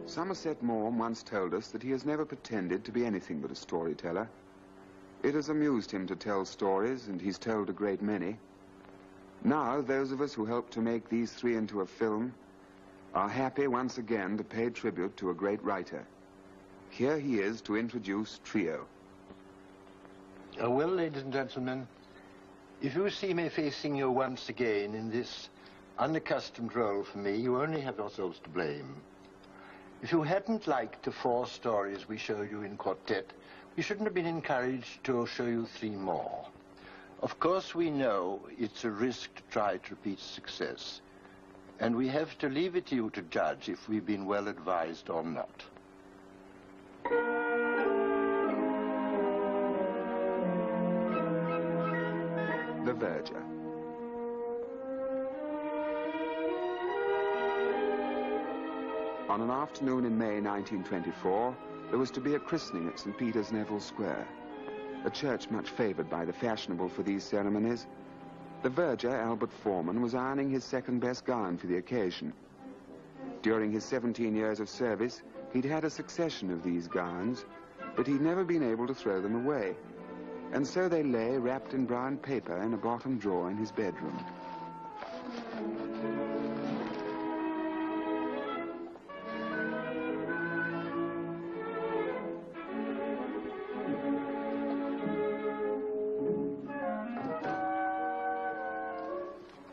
Somerset Maugham once told us that he has never pretended to be anything but a storyteller. It has amused him to tell stories, and he's told a great many. Now, those of us who helped to make these three into a film are happy once again to pay tribute to a great writer. Here he is to introduce Trio. Well, ladies and gentlemen, if you see me facing you once again in this unaccustomed role for me, you only have yourselves to blame. If you hadn't liked the 4 stories we showed you in quartet, we shouldn't have been encouraged to show you 3 more. Of course, we know it's a risk to try to repeat success, and we have to leave it to you to judge if we've been well advised or not. The Verger. On an afternoon in May 1924, there was to be a christening at St. Peter's, Neville Square, a church much favored by the fashionable for these ceremonies. The verger, Albert Foreman, was ironing his second-best gown for the occasion. During his 17 years of service, he'd had a succession of these gowns, but he'd never been able to throw them away, and so they lay wrapped in brown paper in a bottom drawer in his bedroom.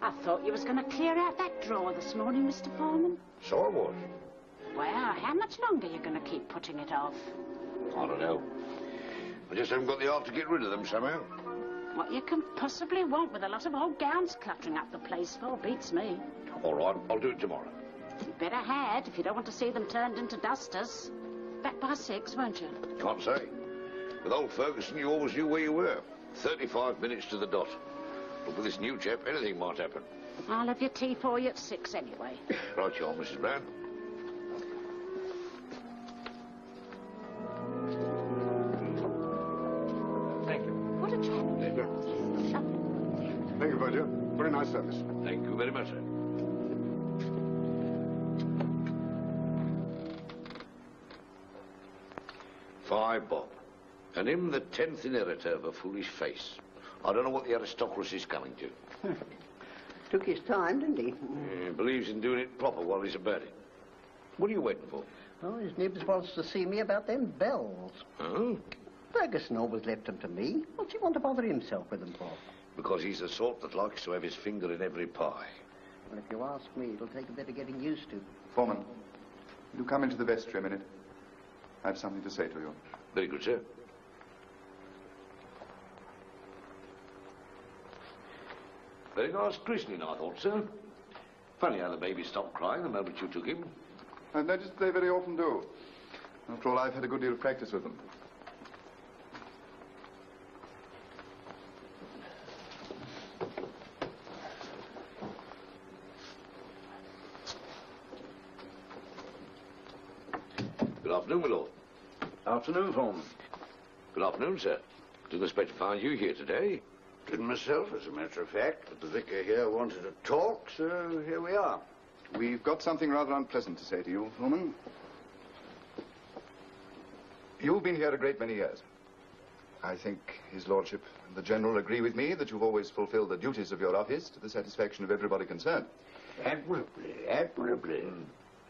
I thought you was going to clear out that drawer this morning, Mr. Foreman. So I was. Well, how much longer are you going to keep putting it off? I don't know. I just haven't got the heart to get rid of them somehow. What you can possibly want with a lot of old gowns cluttering up the place for beats me. All right, I'll do it tomorrow. You better had if you don't want to see them turned into dusters. Back by 6, won't you? Can't say. With old Ferguson, you always knew where you were. 35 minutes to the dot. But with this new chap, anything might happen. I'll have your tea for you at 6 anyway. Right you are, Mrs. Brown. Thank you. What a job. Thank you. Thank you, Verger. Very nice service. Thank you very much, sir. Five bob. And him the 10th inheritor of a foolish face. I don't know what the aristocracy's coming to. Took his time, didn't he? He believes in doing it proper while he's about it. What are you waiting for? Oh, his nibs wants to see me about them bells. Oh? Ferguson always left them to me. What's he want to bother himself with them for? Because he's the sort that likes to have his finger in every pie. Well, if you ask me, it'll take a bit of getting used to. Foreman, will you come into the vestry a minute? I have something to say to you. Very good, sir. Very nice christening, I thought, sir. Funny how the baby stopped crying the moment you took him. I've noticed they very often do. After all, I've had a good deal of practice with them. Good afternoon, my lord. Afternoon, Foreman. Good afternoon, sir. Didn't expect to find you here today. Didn't myself, as a matter of fact, but the vicar here wanted to talk, so here we are. We've got something rather unpleasant to say to you, Foreman. You've been here a great many years. I think His Lordship and the General agree with me that you've always fulfilled the duties of your office to the satisfaction of everybody concerned. Admirably, admirably.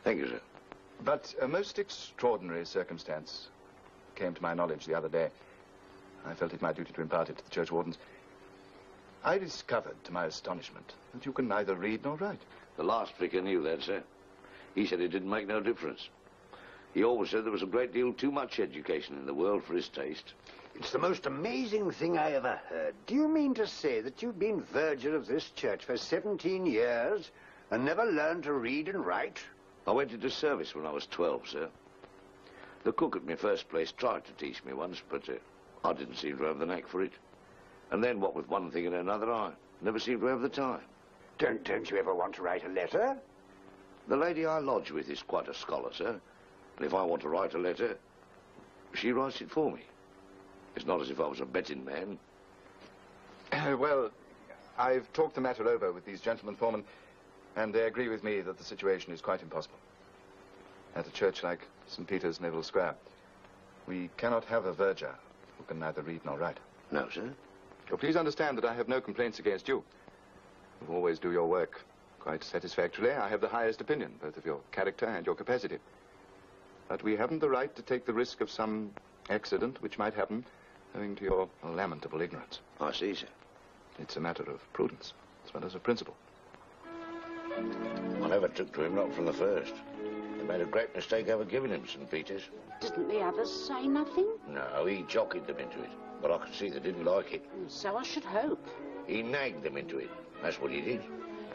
Thank you, sir. But a most extraordinary circumstance came to my knowledge the other day. I felt it my duty to impart it to the church wardens. I discovered, to my astonishment, that you can neither read nor write. The last vicar knew that, sir. He said it didn't make no difference. He always said there was a great deal too much education in the world for his taste. It's the most amazing thing I ever heard. Do you mean to say that you've been verger of this church for 17 years and never learned to read and write? I went into service when I was 12, sir. The cook at my first place tried to teach me once, but I didn't seem to have the knack for it. And then, what with one thing and another, I never seemed to have the time. Don't you ever want to write a letter? The lady I lodge with is quite a scholar, sir. And if I want to write a letter, she writes it for me. It's not as if I was a betting man. Well, I've talked the matter over with these gentlemen, Foreman, and they agree with me that the situation is quite impossible. At a church like St. Peter's, Neville Square, we cannot have a verger who can neither read nor write. No, sir. So please understand that I have no complaints against you. You always do your work quite satisfactorily. I have the highest opinion, both of your character and your capacity. But we haven't the right to take the risk of some accident which might happen owing to your lamentable ignorance. I see, sir. It's a matter of prudence as well as of principle. I never took to him, not from the first. He made a great mistake ever giving him St. Peter's. Didn't the others say nothing? No, he jockeyed them into it. But I could see they didn't like it. So I should hope. He nagged them into it. That's what he did.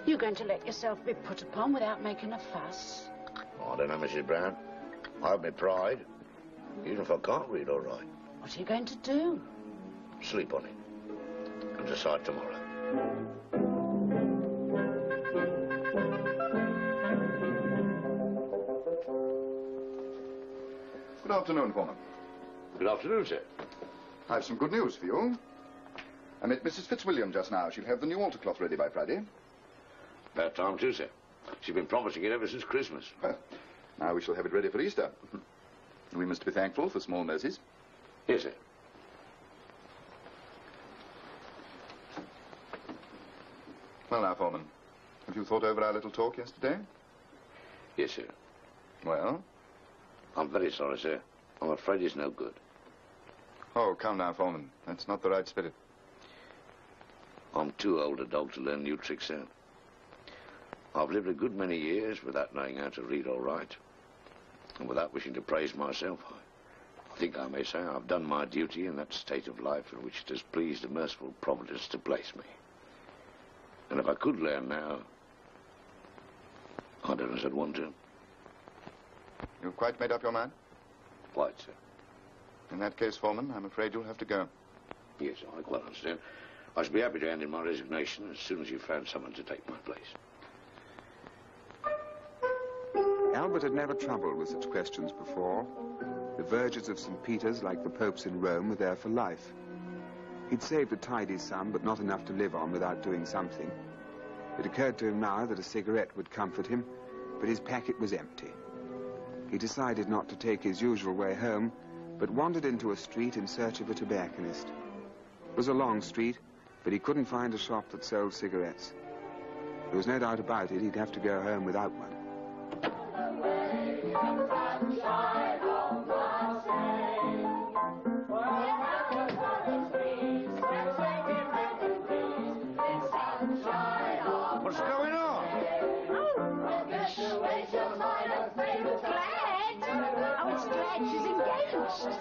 You're going to let yourself be put upon without making a fuss? I don't know, Mrs. Brown. I have my pride, even if I can't read all right. What are you going to do? Sleep on it. And decide tomorrow. Good afternoon, Foreman. Good afternoon, sir. I have some good news for you. I met Mrs. Fitzwilliam just now. She'll have the new altar cloth ready by Friday. About time, too, sir. She's been promising it ever since Christmas. Well, now we shall have it ready for Easter. We must be thankful for small mercies. Yes, sir. Well, now, Foreman, have you thought over our little talk yesterday? Yes, sir. Well? I'm very sorry, sir. I'm afraid it's no good. Oh, come now, Foreman. That's not the right spirit. I'm too old a dog to learn new tricks, sir. I've lived a good many years without knowing how to read or write. And without wishing to praise myself, I think I may say I've done my duty in that state of life in which it has pleased a merciful Providence to place me. And if I could learn now, I don't know if I'd want to. You've quite made up your mind? Quite, sir. In that case, Foreman, I'm afraid you'll have to go. Yes, I quite understand. I shall be happy to hand in my resignation as soon as you've found someone to take my place. Albert had never troubled with such questions before. The vergers of St. Peter's, like the popes in Rome, were there for life. He'd saved a tidy sum, but not enough to live on without doing something. It occurred to him now that a cigarette would comfort him, but his packet was empty. He decided not to take his usual way home, but wandered into a street in search of a tobacconist. It was a long street, but he couldn't find a shop that sold cigarettes. There was no doubt about it, he'd have to go home without one. What's going on? It's glad she's engaged.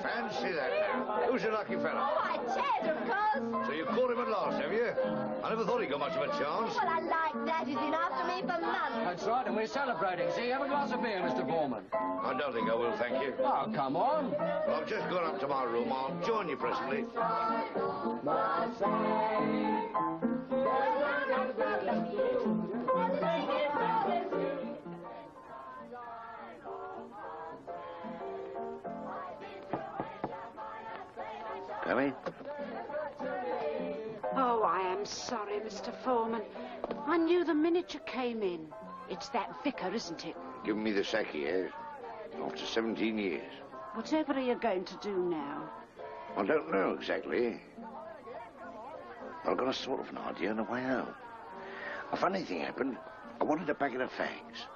Fancy that now. Who's your lucky fella? Oh, I Ted, of course. So you caught him at last, have you? I never thought he got much of a chance. Well, I like that. He's been after me for months. right, and we're celebrating. See, have a glass of beer, Mr. Foreman. I don't think I will, thank you. Oh, come on. Well, I've just gone up to my room. I'll join you presently. Come in. Oh, I am sorry, Mr. Foreman. I knew the minute you came in. It's that vicar, isn't it? Giving me the sack here after 17 years. Whatever are you going to do now? I don't know exactly. I've got a sort of an idea on the way home. A funny thing happened. I wanted a packet of fags,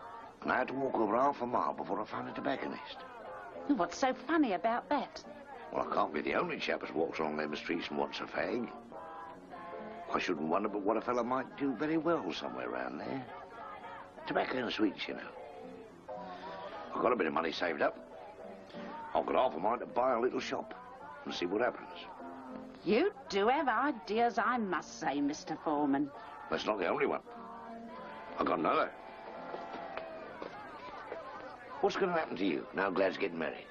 and I had to walk over half a mile before I found a tobacconist. What's so funny about that? Well, I can't be the only chap that walks along them streets and wants a fag. I shouldn't wonder but what a fellow might do very well somewhere around there. Tobacco and sweets, you know. I've got a bit of money saved up. I've got half a mind to buy a little shop and see what happens. You do have ideas, I must say, Mr. Foreman. That's not the only one. I've got another. What's going to happen to you now Glad's getting married?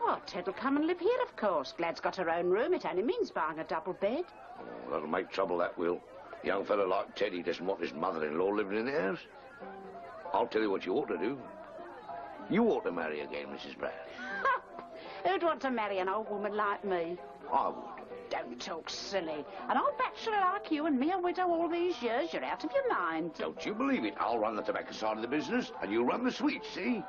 Oh, Ted'll come and live here, of course. Glad's got her own room. It only means buying a double bed. Oh, that'll make trouble, that will. A young fellow like Teddy doesn't want his mother-in-law living in the house. I'll tell you what you ought to do. You ought to marry again, Mrs. Brown. Who'd want to marry an old woman like me? I would. Don't talk silly. An old bachelor like you and me a widow all these years, you're out of your mind. Don't you believe it? I'll run the tobacco side of the business, and you run the sweets, see?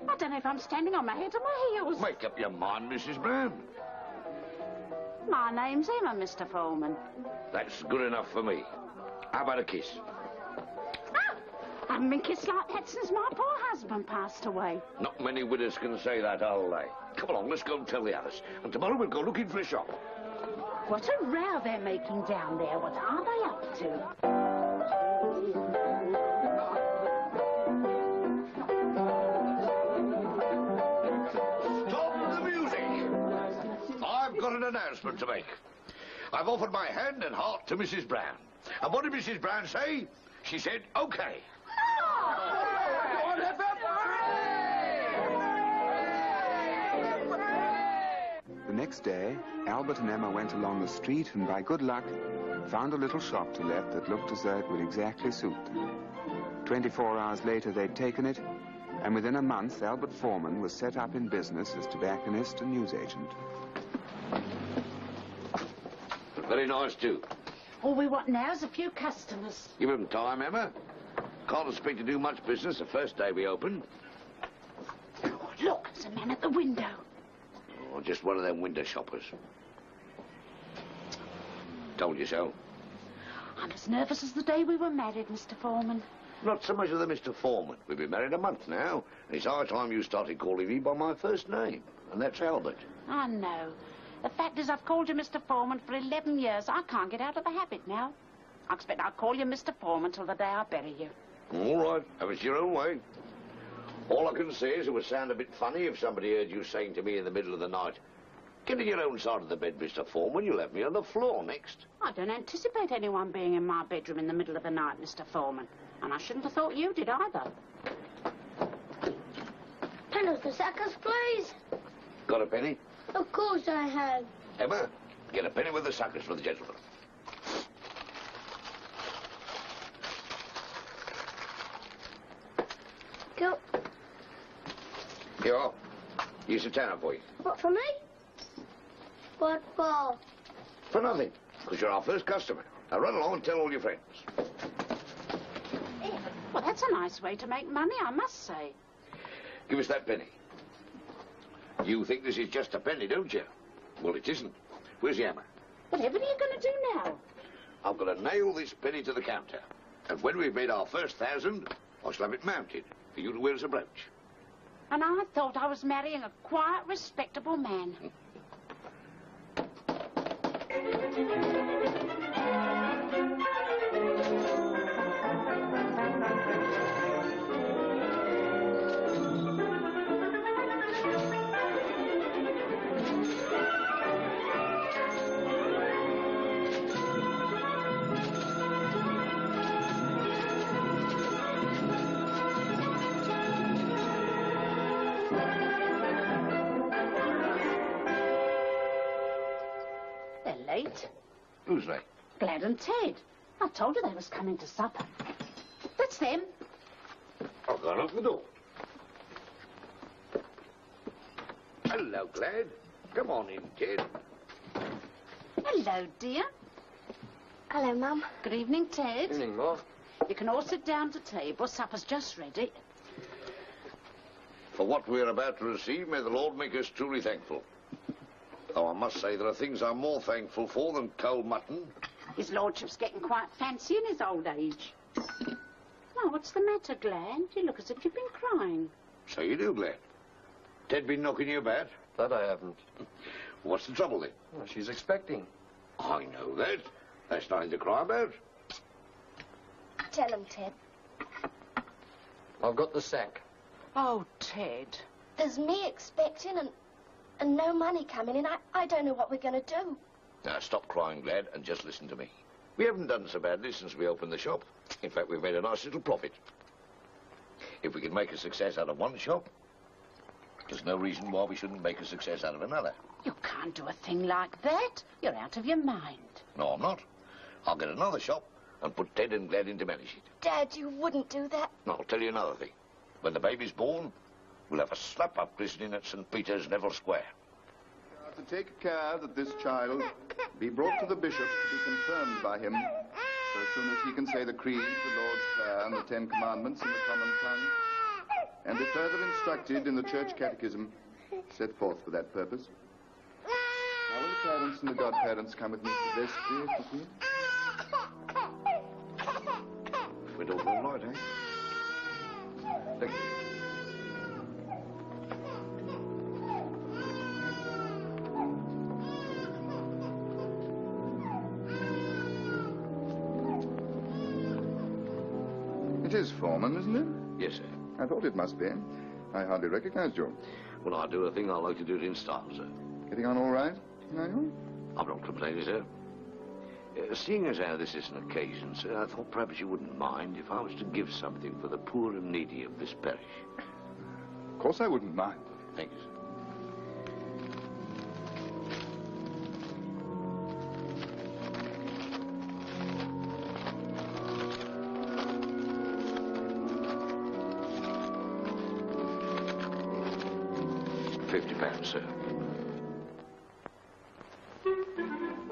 I don't know if I'm standing on my head or my heels. Make up your mind, Mrs. Brown. My name's Emma, Mr. Foreman. That's good enough for me. How about a kiss? Oh, I haven't been kissed like that since my poor husband passed away. Not many widows can say that, are they? Come along, let's go and tell the others. And tomorrow we'll go looking for a shop. What a row they're making down there. What are they up to? I've got an announcement to make. I've offered my hand and heart to Mrs. Brown. And what did Mrs. Brown say? She said, OK. The next day, Albert and Emma went along the street and, by good luck, found a little shop to let that looked as though it would exactly suit them. 24 hours later, they'd taken it, and within a month, Albert Foreman was set up in business as tobacconist and newsagent. Very nice, too. All we want now is a few customers. Give them time, Emma. Can't expect to do much business the first day we open. Oh, look, there's a man at the window. Oh, just one of them window shoppers. Told you so. I'm as nervous as the day we were married, Mr. Foreman. Not so much of the Mr. Foreman. We've been married a month now, and it's high time you started calling me by my first name, and that's Albert. I know. The fact is, I've called you Mr. Foreman for 11 years. I can't get out of the habit now. I expect I'll call you Mr. Foreman till the day I bury you. All right, have it your own way. All I can say is it would sound a bit funny if somebody heard you saying to me in the middle of the night, "Get to your own side of the bed, Mr. Foreman. You'll have me on the floor next." I don't anticipate anyone being in my bedroom in the middle of the night, Mr. Foreman. And I shouldn't have thought you did either. Penny for suckers, please. Got a penny? Of course I have. Emma, get a penny with the suckers for the gentleman. Go. Here you are. Here's a tenner for you. What, for me? What for? For nothing, because you're our first customer. Now run along and tell all your friends. Well, that's a nice way to make money, I must say. Give us that penny. You think this is just a penny, don't you? Well, it isn't. Where's the hammer? Whatever are you going to do now? I've got to nail this penny to the counter. And when we've made our first 1,000, I shall have it mounted for you to wear as a brooch. And I thought I was marrying a quiet, respectable man. Who's they? Glad and Ted. I told you they was coming to supper. That's them. I'll go and open the door. Hello, Glad. Come on in, Ted. Hello, dear. Hello, Mum. Good evening, Ted. Evening, Ma. You can all sit down to table. Supper's just ready. For what we're about to receive, may the Lord make us truly thankful. Though I must say there are things I'm more thankful for than cold mutton. His lordship's getting quite fancy in his old age. Now, what's the matter, Glad? You look as if you've been crying. So you do, Glad. Ted been knocking you about? That I haven't. What's the trouble, then? Well, she's expecting. I know that. That's nothing to cry about. Tell him, Ted. I've got the sack. Oh, Ted. There's me expecting and no money coming in. I don't know what we're going to do. Now, stop crying, Glad, and just listen to me. We haven't done so badly since we opened the shop. In fact, we've made a nice little profit. If we can make a success out of one shop, there's no reason why we shouldn't make a success out of another. You can't do a thing like that. You're out of your mind. No, I'm not. I'll get another shop and put Ted and Glad in to manage it. Dad, you wouldn't do that. And I'll tell you another thing. When the baby's born, we'll have a slap-up christening at St. Peter's, Neville Square. To take care that this child be brought to the bishop to be confirmed by him so soon as he can say the creed, the Lord's Prayer, and the 10 Commandments in the common tongue, and be further instructed in the church catechism set forth for that purpose. Now will the parents and the godparents come with me to the vestry, if you please? We're all right, eh? Thank you. It is Foreman, isn't it? Yes, sir. I thought it must be. I hardly recognized you. When I do a thing, I like to do it in style, sir. Getting on all right, are you? I'm not complaining, sir. Seeing as how this is an occasion, sir, I thought perhaps you wouldn't mind if I was to give something for the poor and needy of this parish. Of course I wouldn't mind. Thank you, sir. £50, sir.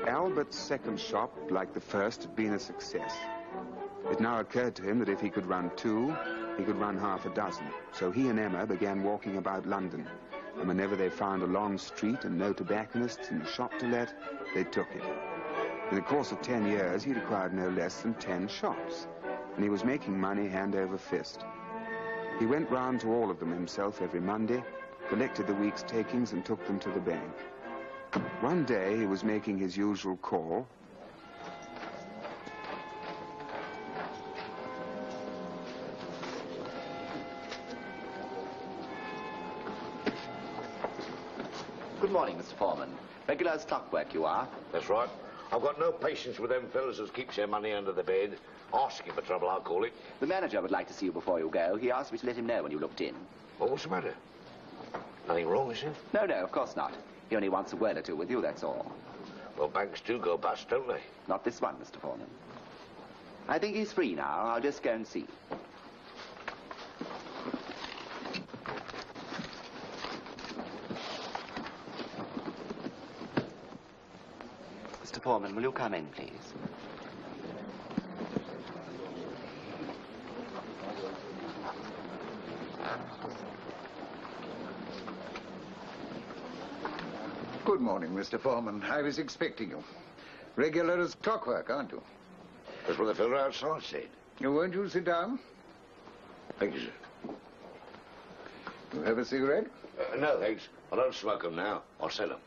Albert's second shop, like the first, had been a success. It now occurred to him that if he could run 2, he could run half a dozen. So he and Emma began walking about London, and whenever they found a long street and no tobacconists and a shop to let, they took it. In the course of 10 years, he'd acquired no less than 10 shops, and he was making money hand over fist. He went round to all of them himself every Monday, collected the week's takings and took them to the bank. One day, he was making his usual call. Good morning, Mr. Foreman. Regular as clockwork you are. That's right. I've got no patience with them fellas who keeps their money under the bed. Asking for trouble, I'll call it. The manager would like to see you before you go. He asked me to let him know when you looked in. Well, what's the matter? Nothing wrong, is there? No, no, of course not. He only wants a word or two with you, that's all. Well, banks do go bust, don't they? Not this one, Mr. Foreman. I think he's free now. I'll just go and see. Mr. Foreman, will you come in, please? Good morning, Mr. Foreman. I was expecting you. Regular as clockwork, aren't you? That's what the fella outside said. Won't you sit down? Thank you, sir. You have a cigarette? No, thanks. I don't smoke them now. I'll sell them.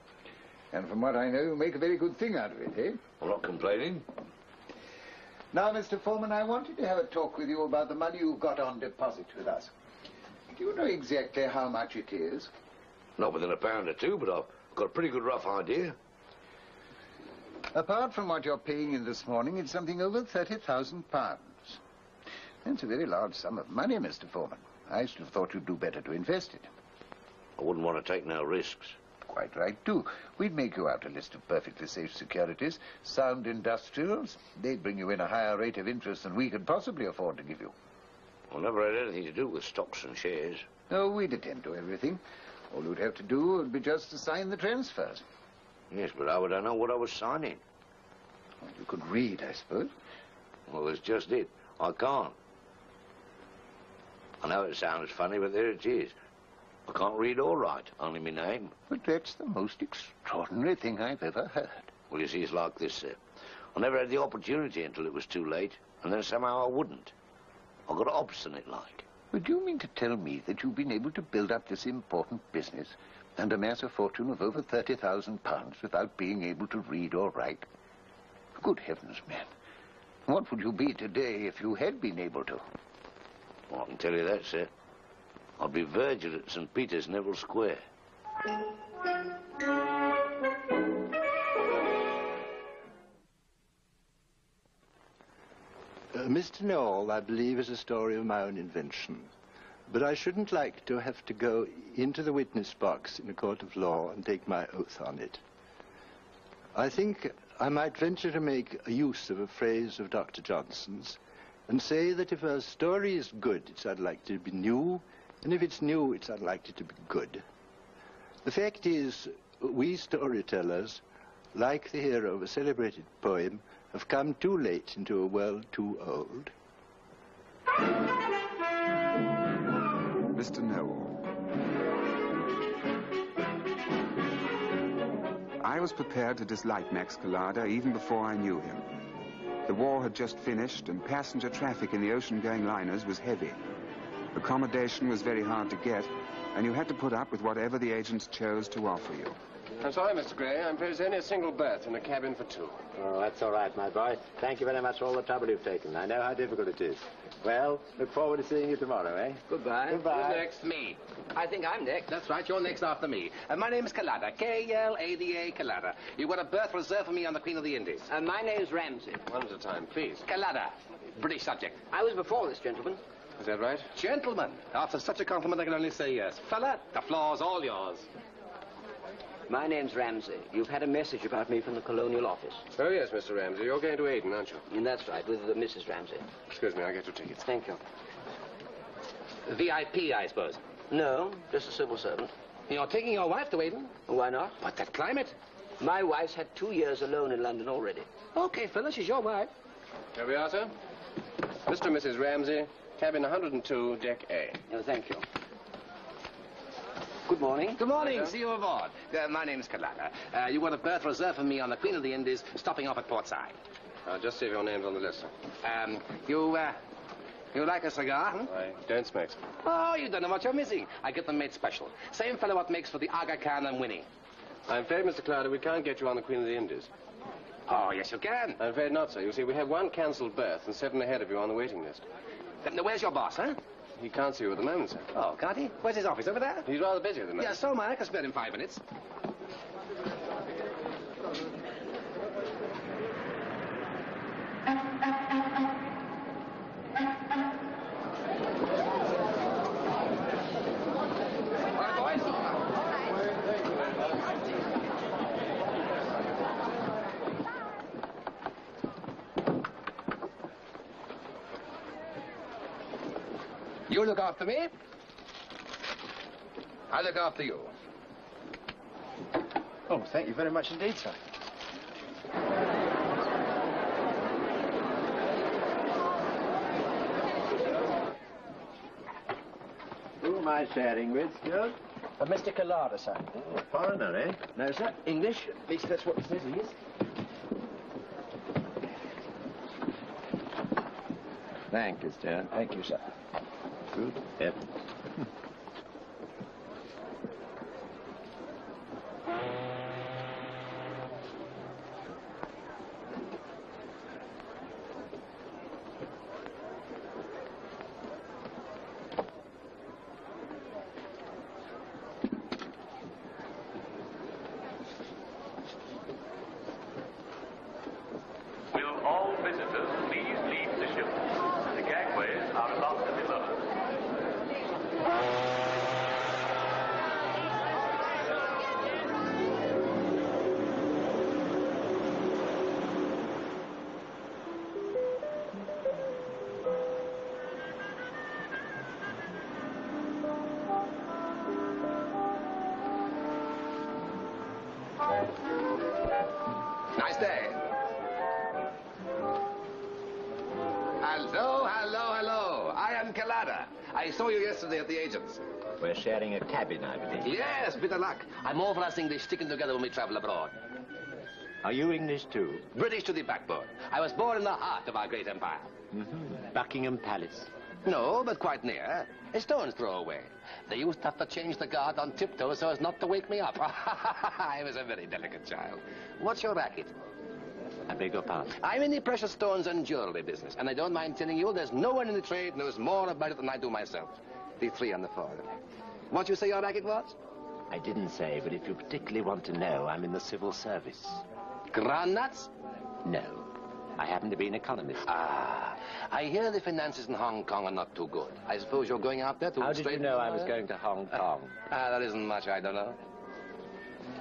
And from what I know, you make a very good thing out of it, eh? I'm not complaining. Now, Mr. Foreman, I wanted to have a talk with you about the money you've got on deposit with us. Do you know exactly how much it is? Not within £1 or 2, but I've got a pretty good rough idea. Apart from what you're paying in this morning, it's something over £30,000. That's a very large sum of money, Mr. Foreman. I should have thought you'd do better to invest it. I wouldn't want to take no risks. quite right, too. We'd make you out a list of perfectly safe securities, sound industrials. They'd bring you in a higher rate of interest than we could possibly afford to give you. I never had anything to do with stocks and shares. No, we'd attend to everything. All you'd have to do would be just to sign the transfers. Yes, but how would I know what I was signing? Well, you could read, I suppose. Well, that's just it. I can't. I know it sounds funny, but there it is. I can't read or write, only my name. But that's the most extraordinary thing I've ever heard. Well, you see, it's like this, sir. I never had the opportunity until it was too late, and then somehow I wouldn't. I got obstinate like. But do you mean to tell me that you've been able to build up this important business and amass a fortune of over £30,000 without being able to read or write? Good heavens, man. What would you be today if you had been able to? Well, I can tell you that, sir. I'd be verger at St. Peter's, Neville Square. Mr. Noel, I believe, is a story of my own invention. But I shouldn't like to have to go into the witness box in a court of law and take my oath on it. I think I might venture to make a use of a phrase of Dr. Johnson's and say that if a story is good, it's unlikely to be new, and if it's new, it's unlikely to be good. The fact is, we storytellers, like the hero of a celebrated poem, have come too late into a world too old. Mr. Noel. I was prepared to dislike Max Collada even before I knew him. The war had just finished, and passenger traffic in the ocean-going liners was heavy. Accommodation was very hard to get, and you had to put up with whatever the agents chose to offer you. I'm sorry, Mr. Gray. I'm afraid there's only a single berth in a cabin for two. Oh, that's all right, my boy. Thank you very much for all the trouble you've taken. I know how difficult it is. Well, look forward to seeing you tomorrow, eh? Goodbye. Goodbye. Who's next? Me. I think I'm next. That's right. You're next after me. My name is Collada. K-L-A-D-A, Collada. You've got a berth reserved for me on the Queen of the Indies. My name's Ramsey. One at a time, please. Collada. British subject. I was before this gentleman. Is that right? Gentlemen. After such a compliment, I can only say yes. Fella, the floor's all yours. My name's Ramsey. You've had a message about me from the Colonial Office. Oh, yes, Mr. Ramsey. You're going to Aden, aren't you? And that's right, with Mrs. Ramsey. Excuse me, I'll get your tickets. Thank you. VIP, I suppose. No, just a civil servant. You're taking your wife to Aden? Why not? But that climate. My wife's had 2 years alone in London already. Okay, fella, she's your wife. Here we are, sir. Mr. and Mrs. Ramsey, cabin 102, deck A. Oh, thank you. Good morning. Good morning. See you aboard. My name's Collada. You got a berth reserved for me on the Queen of the Indies, stopping off at Portside. I'll just see if your name's on the list, sir. You like a cigar? I don't smoke, sir. Oh, you don't know what you're missing. I get them made special. Same fellow what makes for the Aga Khan and Winnie. I'm afraid, Mr. Clouder, we can't get you on the Queen of the Indies. Oh, yes, you can. I'm afraid not, sir. You see, we have 1 cancelled berth and 7 ahead of you on the waiting list. Now, where's your boss, huh? He can't see you at the moment, sir. Oh, can't he? Where's his office? Over there? He's rather busy at the moment. Yeah, so am I. I can spare him 5 minutes. You look after me. I look after you. Oh, thank you very much indeed, sir. Who am I sharing with, Stuart? Mr. Collada, sir. Oh, foreigner, eh? No, sir. English. At least that's what it says he is. Thank you, Stuart. Thank you, sir. Good heavens. Will all visitors please leave the ship? The gangways are about to be lowered. Nice day. Hello, hello, hello. I am Kalada. I saw you yesterday at the agent's. We're sharing a cabin, I believe. Yes, bit of luck. I'm all for us English sticking together when we travel abroad. Are you English, too? British to the backbone. I was born in the heart of our great empire. Buckingham Palace. No, but quite near. A stone's throw away. They used to have to change the guard on tiptoe so as not to wake me up. I was a very delicate child. What's your racket? I beg your pardon. I'm in the precious stones and jewelry business, and I don't mind telling you there's no one in the trade knows more about it than I do myself. The three on the floor. What you say your racket was? I didn't say, but if you particularly want to know, I'm in the civil service. Groundnuts? No. I happen to be an economist. Ah, I hear the finances in Hong Kong are not too good. I suppose you're going out there to... How did you know I was going to Hong Kong? There isn't much I don't know.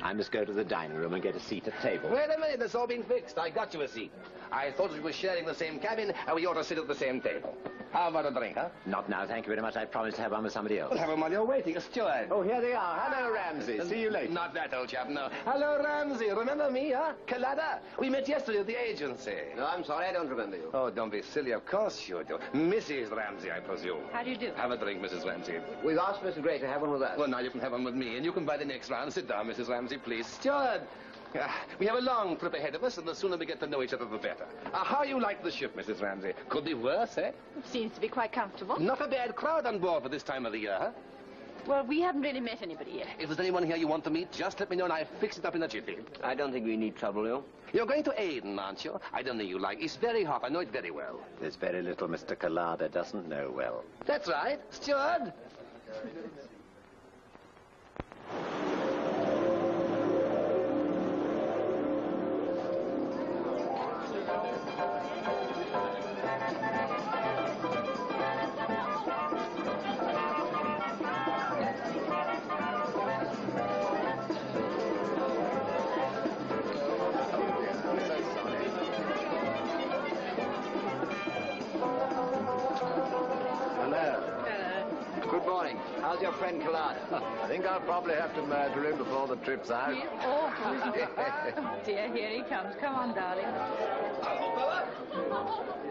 I must go to the dining room and get a seat at table. Wait a minute, that's all been fixed. I got you a seat. I thought we were sharing the same cabin and we ought to sit at the same table. How about a drink, huh? Not now, thank you very much. I promised to have one with somebody else. Well, have them while you're waiting. A steward. Oh, here they are. Hello, Ramsey. See you later. Not that, old chap, no. Hello, Ramsey. Remember me, huh? Kalada. We met yesterday at the agency. No, I'm sorry, I don't remember you. Oh, don't be silly. Of course you do. Mrs. Ramsey, I presume. How do you do? Have a drink, Mrs. Ramsey. We've asked Mr. Gray to have one with us. Well, now you can have one with me, and you can buy the next round. Sit down, Mrs. Ramsey, please. Steward. We have a long trip ahead of us, and the sooner we get to know each other, the better. How you like the ship, Mrs. Ramsey? Could be worse, eh? It seems to be quite comfortable. Not a bad crowd on board for this time of the year, huh? Well, we haven't really met anybody yet. If there's anyone here you want to meet, just let me know and I'll fix it up in a jiffy. I don't think we need trouble, you. You're going to Aden, aren't you? I don't think you like. It's very hot. I know it very well. There's very little Mr. Kalada doesn't know well. That's right. Steward. Good morning. How's your friend Kalada? I think I'll probably have to murder him before the trip's out. He's awful, isn't he? Oh, dear, here he comes. Come on, darling. Hello, fella.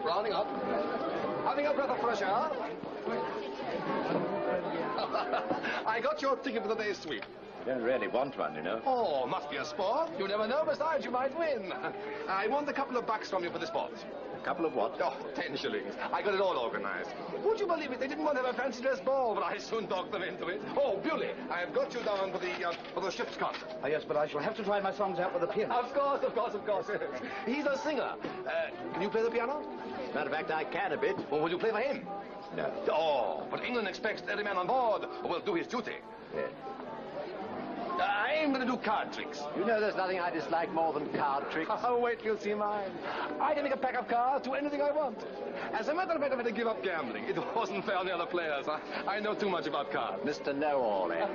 Rounding up. Having a breath of fresh air. I got your ticket for the day's sweep. You don't really want one, you know. Oh, must be a sport. You never know. Besides, you might win. I want a couple of bucks from you for the sport. A couple of what? Oh, 10 shillings. I got it all organized. Would you believe it? They didn't want to have a fancy dress ball, but I soon talked them into it. Oh, Bewley, I have got you down for the ship's concert. Oh, yes, but I shall have to try my songs out with the piano. Of course. He's a singer. Can you play the piano? As a matter of fact, I can a bit. Well, will you play for him? No. Oh, but England expects every man on board who will do his duty. Yes. I'm going to do card tricks. You know there's nothing I dislike more than card tricks. Oh, wait till you see mine. I can make a pack of cards, do anything I want. As a matter of fact, I've had to give up gambling. It wasn't fair on the other players. I know too much about cards. Mr. Know-All, eh?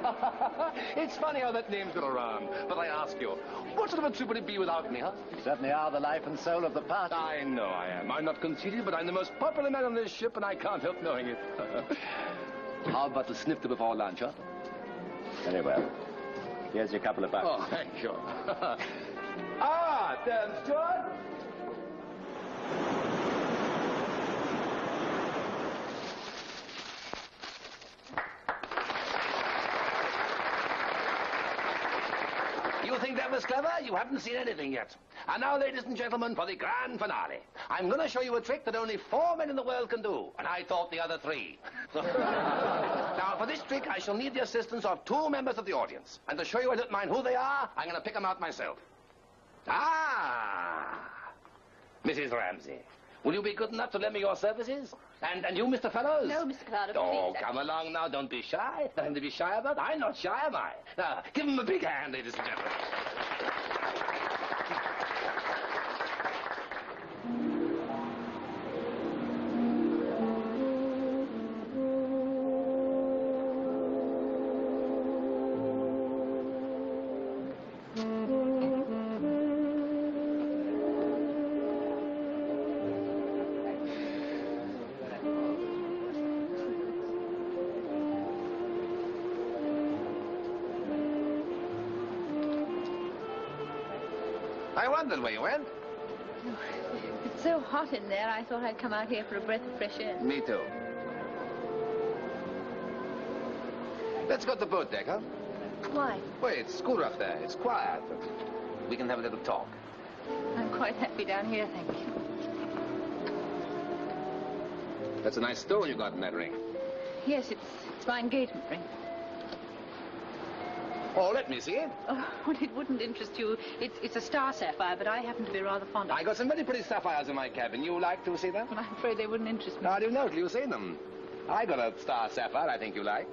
It's funny how that name's got around. But I ask you, what sort of a trip would it be without me, huh? You certainly are the life and soul of the party. I know I am. I'm not conceited, but I'm the most popular man on this ship, and I can't help knowing it. How about the snifter before lunch, huh? Very well. Here's your couple of bucks. Oh, thank you. Damn, Stuart. You think that was clever? You haven't seen anything yet. And now, ladies and gentlemen, for the grand finale. I'm going to show you a trick that only 4 men in the world can do, and I taught the other 3. Now, for this trick, I shall need the assistance of 2 members of the audience. And to show you I don't mind who they are, I'm going to pick them out myself. Mrs. Ramsey, will you be good enough to lend me your services? And you, Mr. Fellows? No, Mr. Clara, Oh, please. come along now. Don't be shy. Nothing to be shy about. I'm not shy, am I? Now, give him a big hand, ladies and gentlemen. I wondered where you went. It's so hot in there, I thought I'd come out here for a breath of fresh air. Me too. Let's go to the boat deck, huh? Why? Wait, it's cooler up there. It's quiet. We can have a little talk. I'm quite happy down here, thank you. That's a nice stone you got in that ring. Yes, it's my engagement ring. Oh, let me see it. Oh, well, it wouldn't interest you. It's a star sapphire, but I happen to be rather fond of it. I got some very pretty sapphires in my cabin. You like to see them? Well, I'm afraid they wouldn't interest me. How do you know till you see them? I got a star sapphire I think you like.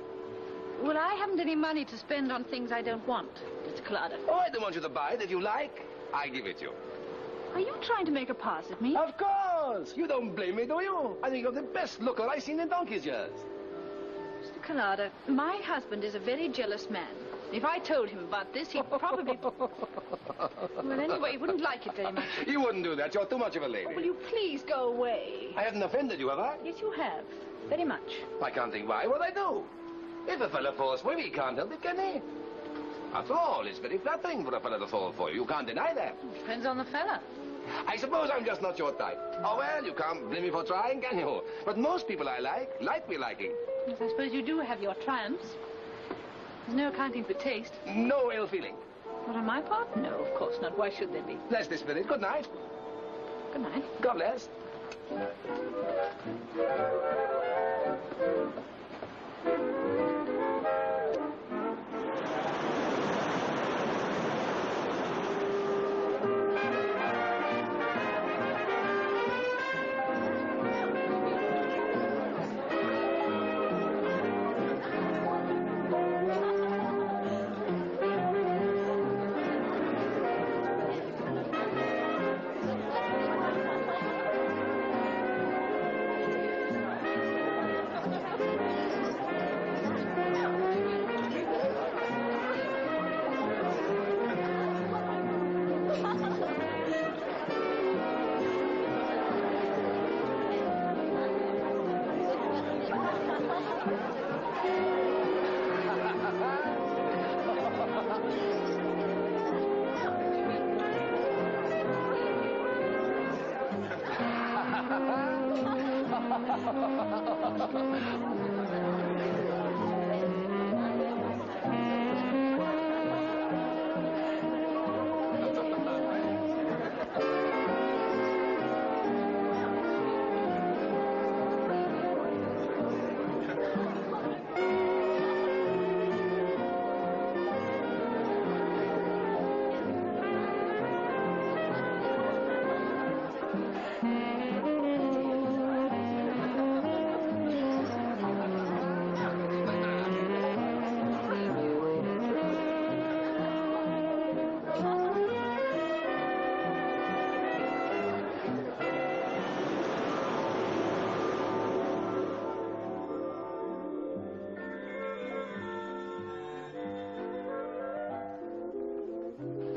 Well, I haven't any money to spend on things I don't want, Mr. Collada. Oh, I don't want you to buy it. If you like, I give it you. Are you trying to make a pass at me? Of course. You don't blame me, do you? I think you're the best looker I've seen in donkey's years. Mr. Collada, my husband is a very jealous man. If I told him about this, he'd probably... Well, anyway, he wouldn't like it very much. You wouldn't do that. You're too much of a lady. Oh, will you please go away? I haven't offended you, have I? Yes, you have. Very much. I can't think why. What I do? If a fella falls for you, he can't help it, can he? After all, it's very flattering for a fella to fall for you. You can't deny that. Depends on the fella. I suppose I'm just not your type. Oh, well, you can't blame me for trying, can you? But most people I like me liking. Yes, I suppose you do have your triumphs. There's no accounting for taste. No ill feeling. Not on my part? No, of course not. Why should there be? Bless the spirit. Good night. Good night. God bless.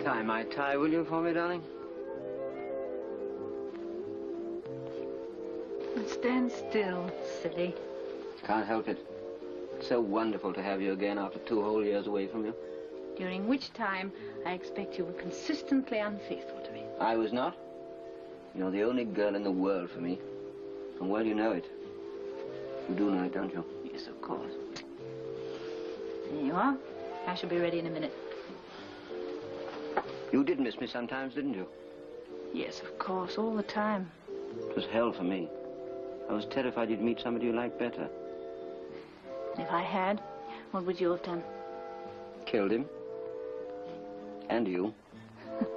Tie my tie, will you, for me, darling? Stand still, silly. Can't help it. It's so wonderful to have you again after 2 whole years away from you. During which time I expect you were consistently unfaithful to me. I was not. You're the only girl in the world for me. And well, you know it. You do know it, don't you? Yes, of course. There you are. I shall be ready in a minute. You did miss me sometimes, didn't you? Yes, of course, all the time. It was hell for me. I was terrified you'd meet somebody you liked better. If I had, what would you have done? Killed him. And you. Oh,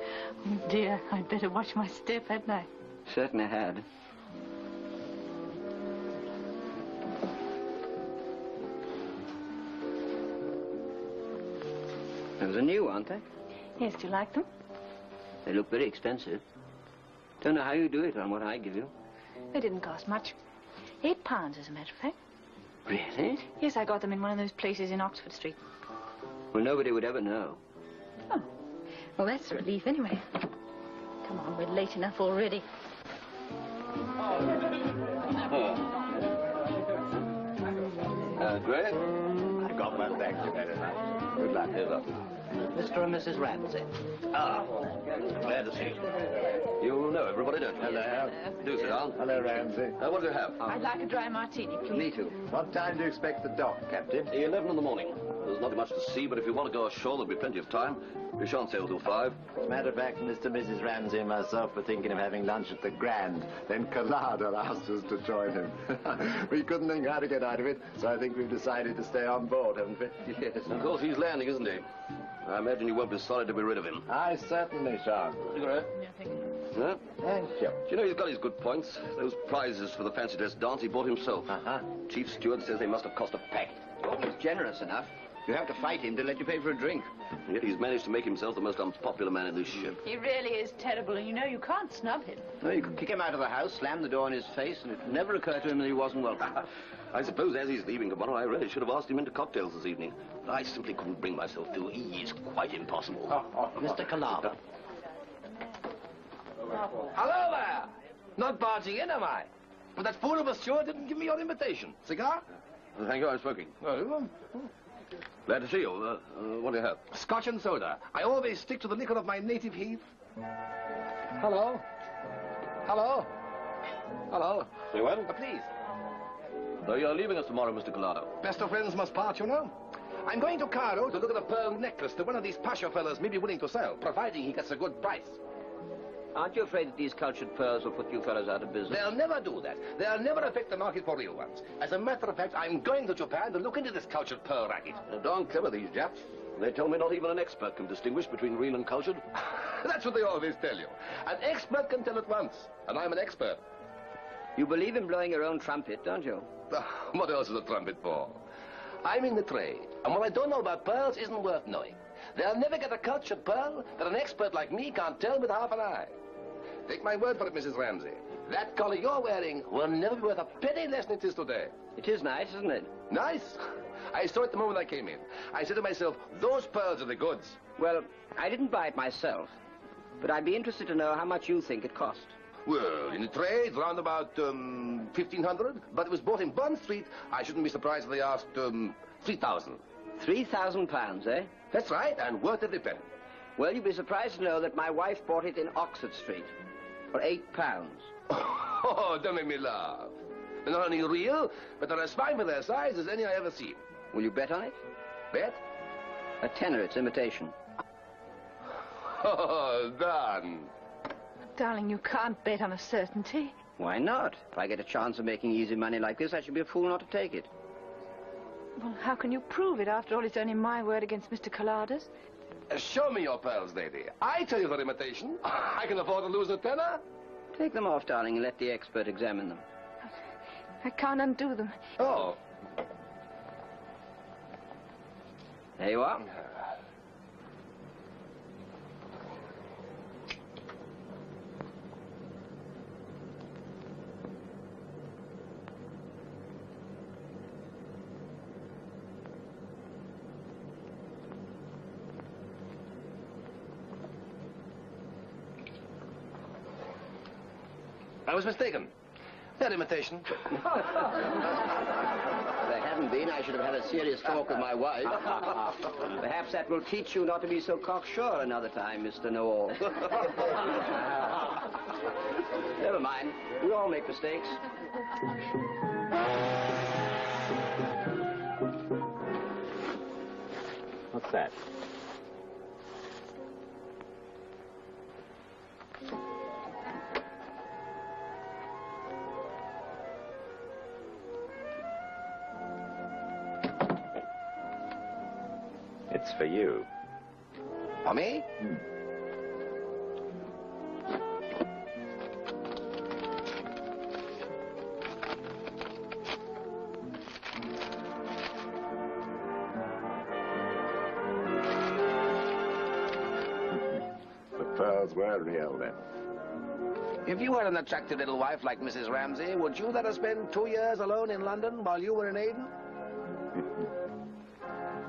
dear, I'd better watch my step, hadn't I? Certainly had. Those are new, aren't they? Yes, do you like them? They look very expensive. Don't know how you do it on what I give you. They didn't cost much. £8, as a matter of fact. Really? Yes, I got them in one of those places in Oxford Street. Well, nobody would ever know. Oh. Well, that's a relief anyway. Come on, we're late enough already. Great. I got my thanks very much. Good luck, Eva. Mr. and Mrs. Ramsey. Ah, glad to see you. You know everybody, don't you? Hello. Do sit down. Hello, Ramsey. What do you have? I'd like a dry martini, please. Me too. What time do you expect the dock, Captain? 11 in the morning. There's nothing much to see, but if you want to go ashore, there'll be plenty of time. We shan't sail till 5. As a matter of fact, Mr. and Mrs. Ramsey and myself were thinking of having lunch at the Grand. Then Collada asked us to join him. We couldn't think how to get out of it, so I think we've decided to stay on board, haven't we? Yes, of course he's landing, isn't he? I imagine you won't be sorry to be rid of him. I certainly shan't. Cigarette? No, thank you. Huh? Thank you. Do you know he's got his good points? Those prizes for the fancy dress dance he bought himself. Chief steward says they must have cost a packet. Oh, he's generous enough. You have to fight him to let you pay for a drink. Yet he's managed to make himself the most unpopular man in this ship. He really is terrible, and you know you can't snub him. No, you could kick him out of the house, slam the door in his face, and it never occurred to him that he wasn't welcome. I suppose as he's leaving tomorrow, I really should have asked him into cocktails this evening. But I simply couldn't bring myself to. He is quite impossible. Mr. Collada. Hello there! Not barging in, am I? But that fool of a steward didn't give me your invitation. Cigar? Thank you, I'm smoking. Glad to see you. What do you have? Scotch and soda. I always stick to the liquor of my native heath. Hello? Hello? Hello? Say what? Please. Though you're leaving us tomorrow, Mr. Collada. Best of friends must part, you know. I'm going to Cairo to look at a pearl necklace that one of these pasha fellas may be willing to sell, providing he gets a good price. Aren't you afraid that these cultured pearls will put you fellows out of business? They'll never do that. They'll never affect the market for real ones. As a matter of fact, I'm going to Japan to look into this cultured pearl racket. They're darn clever, these Japs. They tell me not even an expert can distinguish between real and cultured. That's what they always tell you. An expert can tell at once, and I'm an expert. You believe in blowing your own trumpet, don't you? What else is a trumpet for? I'm in the trade, and what I don't know about pearls isn't worth knowing. They'll never get a cultured pearl that an expert like me can't tell with half an eye. Take my word for it, Mrs. Ramsey. That collar you're wearing will never be worth a penny less than it is today. It is nice, isn't it? Nice? I saw it the moment I came in. I said to myself, those pearls are the goods. Well, I didn't buy it myself, but I'd be interested to know how much you think it cost. Well, in the trade, round about 1,500. But it was bought in Bond Street. I shouldn't be surprised if they asked 3,000. £3,000, eh? That's right, and worth every penny. Well, you'd be surprised to know that my wife bought it in Oxford Street for £8. Oh, don't make me laugh. They're not only real, but they're as fine for their size as any I ever seen. Will you bet on it? Bet? A tenner, it's imitation. Oh, done. Darling, you can't bet on a certainty. Why not? If I get a chance of making easy money like this, I should be a fool not to take it. Well, how can you prove it? After all, it's only my word against Mr. Collada's. Show me your pearls, lady. I tell you they're imitation. I can afford to lose a tenner. Take them off, darling, and let the expert examine them. I can't undo them. Oh. There you are. I was mistaken. They're imitation. If there hadn't been, I should have had a serious talk with my wife. Perhaps that will teach you not to be so cocksure another time, Mr. Know-all. Never mind. We all make mistakes. What's that? It's for you. For me? The pearls were real, then. If you had an attractive little wife like Mrs. Ramsey, would you let her spend 2 years alone in London while you were in Aden?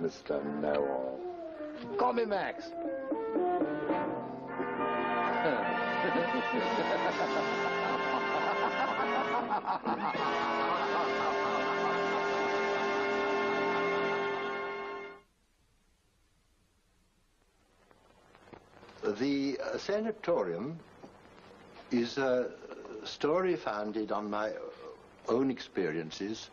Mr. Know-all. Call me Max. The sanatorium is a story founded on my own experiences.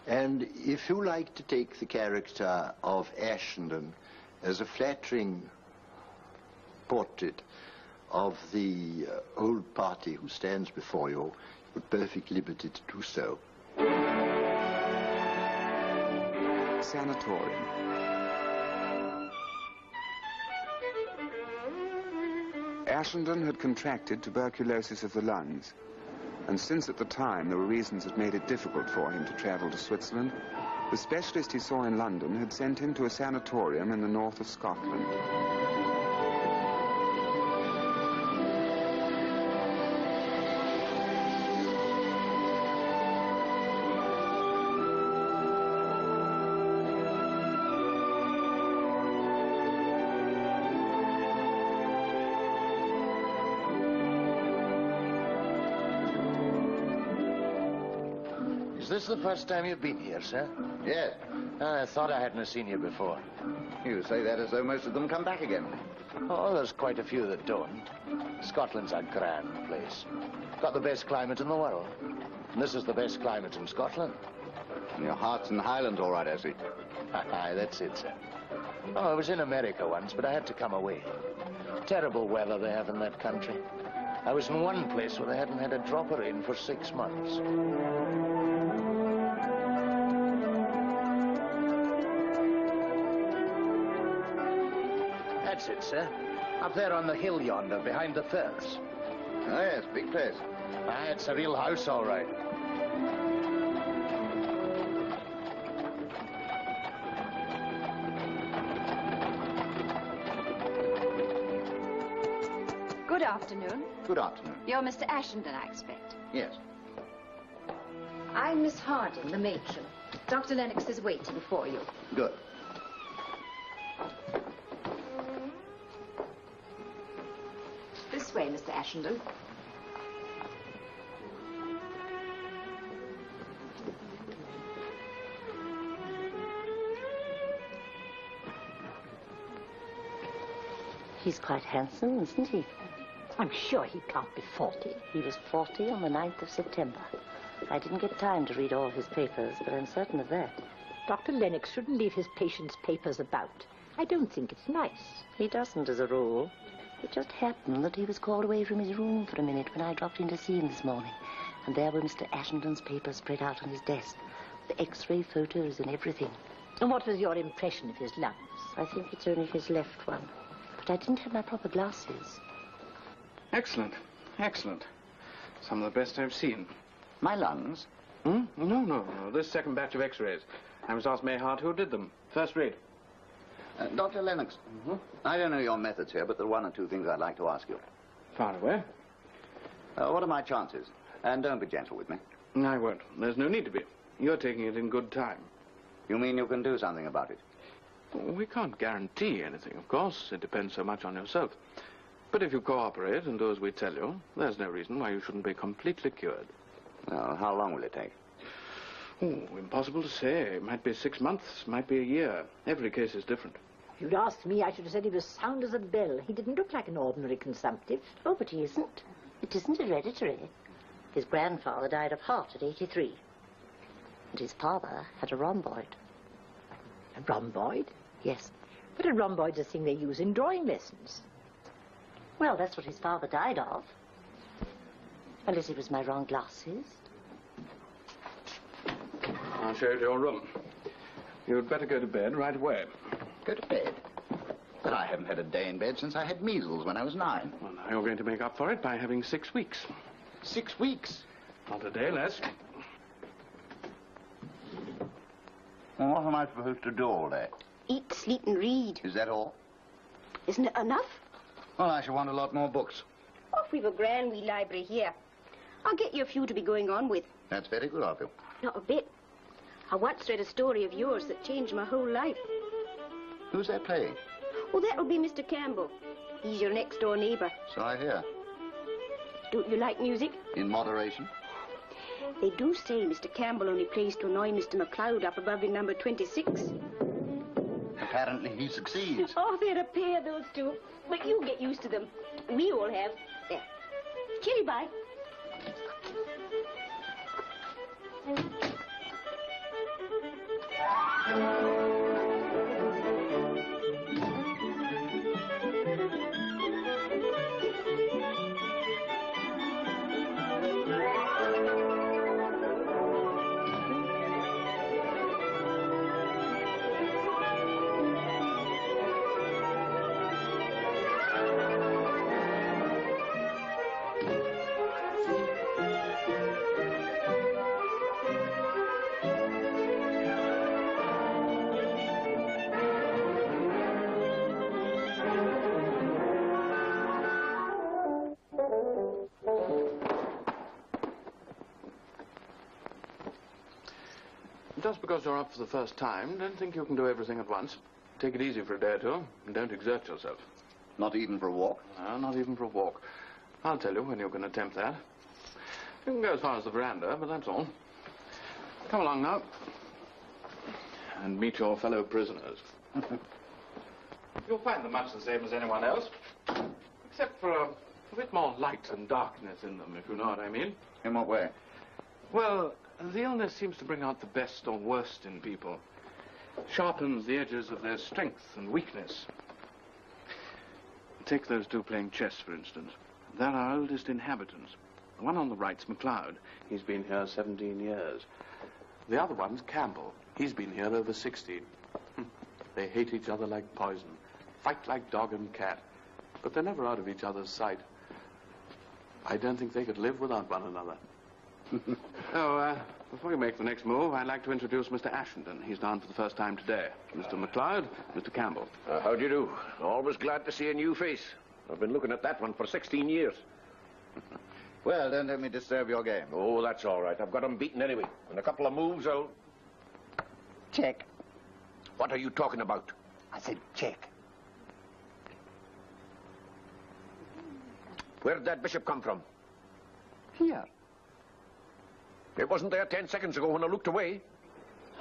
And if you like to take the character of Ashenden as a flattering portrait of the old party who stands before you, you're at perfect liberty to do so. Sanatorium. Ashenden had contracted tuberculosis of the lungs, and since at the time there were reasons that made it difficult for him to travel to Switzerland, the specialist he saw in London had sent him to a sanatorium in the north of Scotland. Is this the first time you've been here, sir? Yes. I thought I hadn't seen you before. You say that as though most of them come back again. Oh, there's quite a few that don't. Scotland's a grand place. Got the best climate in the world. And this is the best climate in Scotland. And your heart's in the Highlands, all right, I see. Aye, that's it, sir. Oh, I was in America once, but I had to come away. Terrible weather they have in that country. I was in one place where they hadn't had a drop of rain for 6 months. That's it, sir. Up there on the hill yonder, behind the firs. Oh, yes, big place. Aye, it's a real house, all right. Good afternoon. Good afternoon. You're Mr. Ashenden, I expect. Yes. I'm Miss Harding, the matron. Dr. Lennox is waiting for you. Good. This way, Mr. Ashenden. He's quite handsome, isn't he? I'm sure he can't be 40. He was 40 on the 9th of September. I didn't get time to read all his papers, but I'm certain of that. Dr. Lennox shouldn't leave his patients' papers about. I don't think it's nice. He doesn't, as a rule. It just happened that he was called away from his room for a minute when I dropped in to see him this morning. And there were Mr. Ashenden's papers spread out on his desk, with X-ray photos and everything. And what was your impression of his lungs? I think it's only his left one. But I didn't have my proper glasses. Excellent. Excellent. Some of the best I've seen. My lungs? No. This second batch of X-rays. I was asked Mayhart who did them. First rate. Dr. Lennox, I don't know your methods here, but there are one or two things I'd like to ask you. Far away. What are my chances? And don't be gentle with me. I won't. There's no need to be. You're taking it in good time. You mean you can do something about it? We can't guarantee anything, of course. It depends so much on yourself. But if you cooperate and do as we tell you, there's no reason why you shouldn't be completely cured. Well, how long will it take? Oh, impossible to say. It might be 6 months, might be a year. Every case is different. If you'd asked me, I should have said he was sound as a bell. He didn't look like an ordinary consumptive. Oh, but he isn't. It isn't hereditary. His grandfather died of heart at 83. And his father had a rhomboid. A rhomboid? Yes. But a rhomboid's a thing they use in drawing lessons. Well, that's what his father died of. Unless it was my wrong glasses. I'll show you to your room. You'd better go to bed right away. Go to bed? But I haven't had a day in bed since I had measles when I was 9. Well, now you're going to make up for it by having 6 weeks. 6 weeks? Not a day less. Well, what am I supposed to do all day? Eat, sleep, and read. Is that all? Isn't it enough? Well, I shall want a lot more books. Oh, we've a grand wee library here. I'll get you a few to be going on with. That's very good of you. Not a bit. I once read a story of yours that changed my whole life. Who's that playing? Oh, that'll be Mr. Campbell. He's your next-door neighbour. So I hear. Don't you like music? In moderation? They do say Mr. Campbell only plays to annoy Mr. McLeod up above in number 26. apparently he succeeds. Oh, they're a pair, those two. But you get used to them. We all have. There. Kitty, bye. Just because you're up for the first time, don't think you can do everything at once. Take it easy for a day or two, and don't exert yourself. Not even for a walk? No, not even for a walk. I'll tell you when you can attempt that. You can go as far as the veranda, but that's all. Come along now. And meet your fellow prisoners. You'll find them much the same as anyone else, except for a bit more light and darkness in them, if you know what I mean. In what way? Well, the illness seems to bring out the best or worst in people. Sharpens the edges of their strength and weakness. Take those two playing chess, for instance. They're our oldest inhabitants. The one on the right's MacLeod. He's been here 17 years. The other one's Campbell. He's been here over 16. They hate each other like poison. Fight like dog and cat. But they're never out of each other's sight. I don't think they could live without one another. Before you make the next move, I'd like to introduce Mr. Ashenden. He's down for the first time today. Mr. MacLeod, Mr. Campbell. How do you do? Always glad to see a new face. I've been looking at that one for 16 years. Well, don't let me disturb your game. Oh, that's all right. I've got him beaten anyway. In a couple of moves, I'll... Check. What are you talking about? I said check. Where did that bishop come from? Here. It wasn't there 10 seconds ago when I looked away.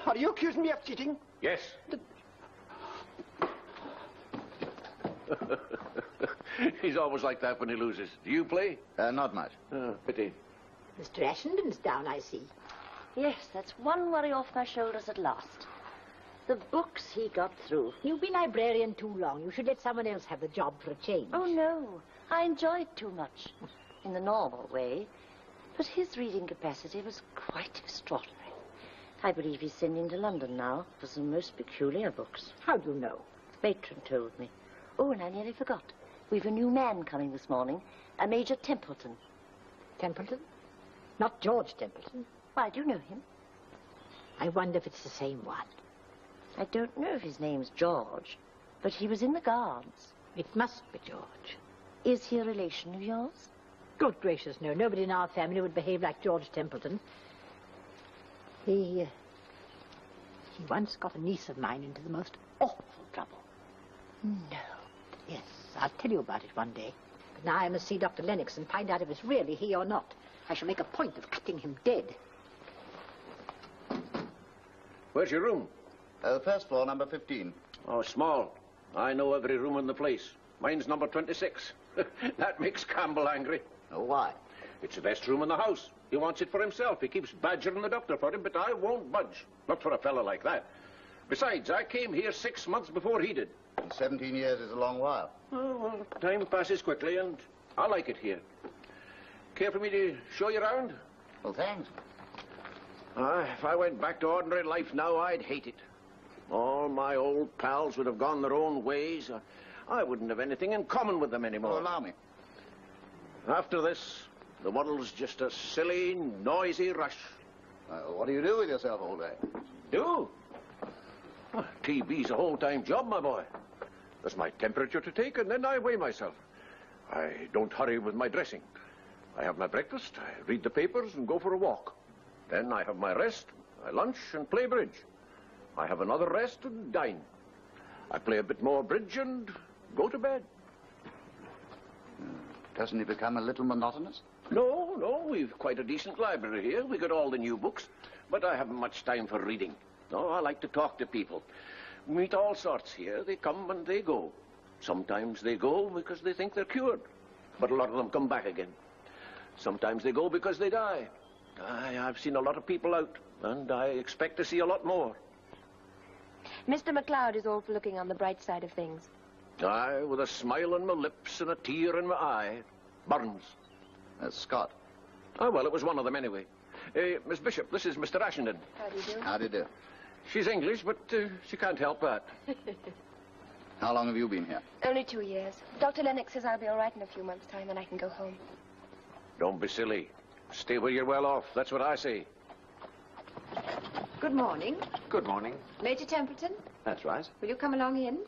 Are you accusing me of cheating? Yes. He's always like that when he loses. Do you play? Not much. Pity. Mr. Ashenden's down, I see. Yes, that's one worry off my shoulders at last. The books he got through. You've been librarian too long. You should let someone else have the job for a change. Oh, no. I enjoyed too much. In the normal way. But his reading capacity was quite extraordinary. I believe he's sending to London now for some most peculiar books. How do you know? Matron told me. Oh, and I nearly forgot. We've a new man coming this morning, a Major Templeton. Templeton? Not George Templeton. Why, do you know him? I wonder if it's the same one. I don't know if his name's George, but he was in the Guards. It must be George. Is he a relation of yours? Good gracious, no. Nobody in our family would behave like George Templeton. He once got a niece of mine into the most awful trouble. No. Yes, I'll tell you about it one day. But now I must see Dr. Lennox and find out if it's really he or not. I shall make a point of cutting him dead. Where's your room? First floor, number 15. Oh, small. I know every room in the place. Mine's number 26. That makes Campbell angry. Oh, why? It's the best room in the house. He wants it for himself. He keeps badgering the doctor for him, but I won't budge. Not for a fella like that. Besides, I came here 6 months before he did. And 17 years is a long while. Oh, well, time passes quickly, and I like it here. Care for me to show you around? Well, thanks. If I went back to ordinary life now, I'd hate it. All my old pals would have gone their own ways. I wouldn't have anything in common with them anymore. Oh, allow me. After this, the world's just a silly, noisy rush. What do you do with yourself all day? Do? TB's a whole-time job, my boy. There's my temperature to take, and then I weigh myself. I don't hurry with my dressing. I have my breakfast, I read the papers, and go for a walk. Then I have my rest, I lunch and play bridge. I have another rest and dine. I play a bit more bridge and go to bed. Doesn't it become a little monotonous? No, we've quite a decent library here. We got all the new books, but I haven't much time for reading. No, I like to talk to people. meet all sorts here. They come and they go. Sometimes they go because they think they're cured, but a lot of them come back again. Sometimes they go because they die. I've seen a lot of people out, and I expect to see a lot more. Mr. McLeod is all for looking on the bright side of things. Aye, with a smile on my lips and a tear in my eye. Burns. That's Scott. Oh, well, it was one of them anyway. Miss Bishop, this is Mr. Ashenden. How do you do? How do you do? She's English, but she can't help that. How long have you been here? Only 2 years. Dr. Lennox says I'll be all right in a few months' time and I can go home. Don't be silly. Stay where you're well off. That's what I say. Good morning. Good morning. Major Templeton, That's right. will you come along in?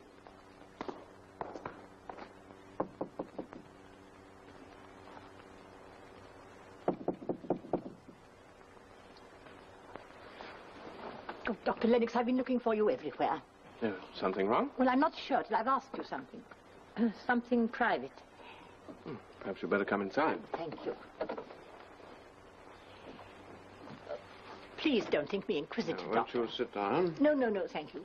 Oh, Dr. Lennox, I've been looking for you everywhere. Something wrong? Well, I'm not sure till I've asked you something. Something private. Perhaps you'd better come inside. Thank you. Please don't think me inquisitive, Won't Doctor. you sit down? No, thank you.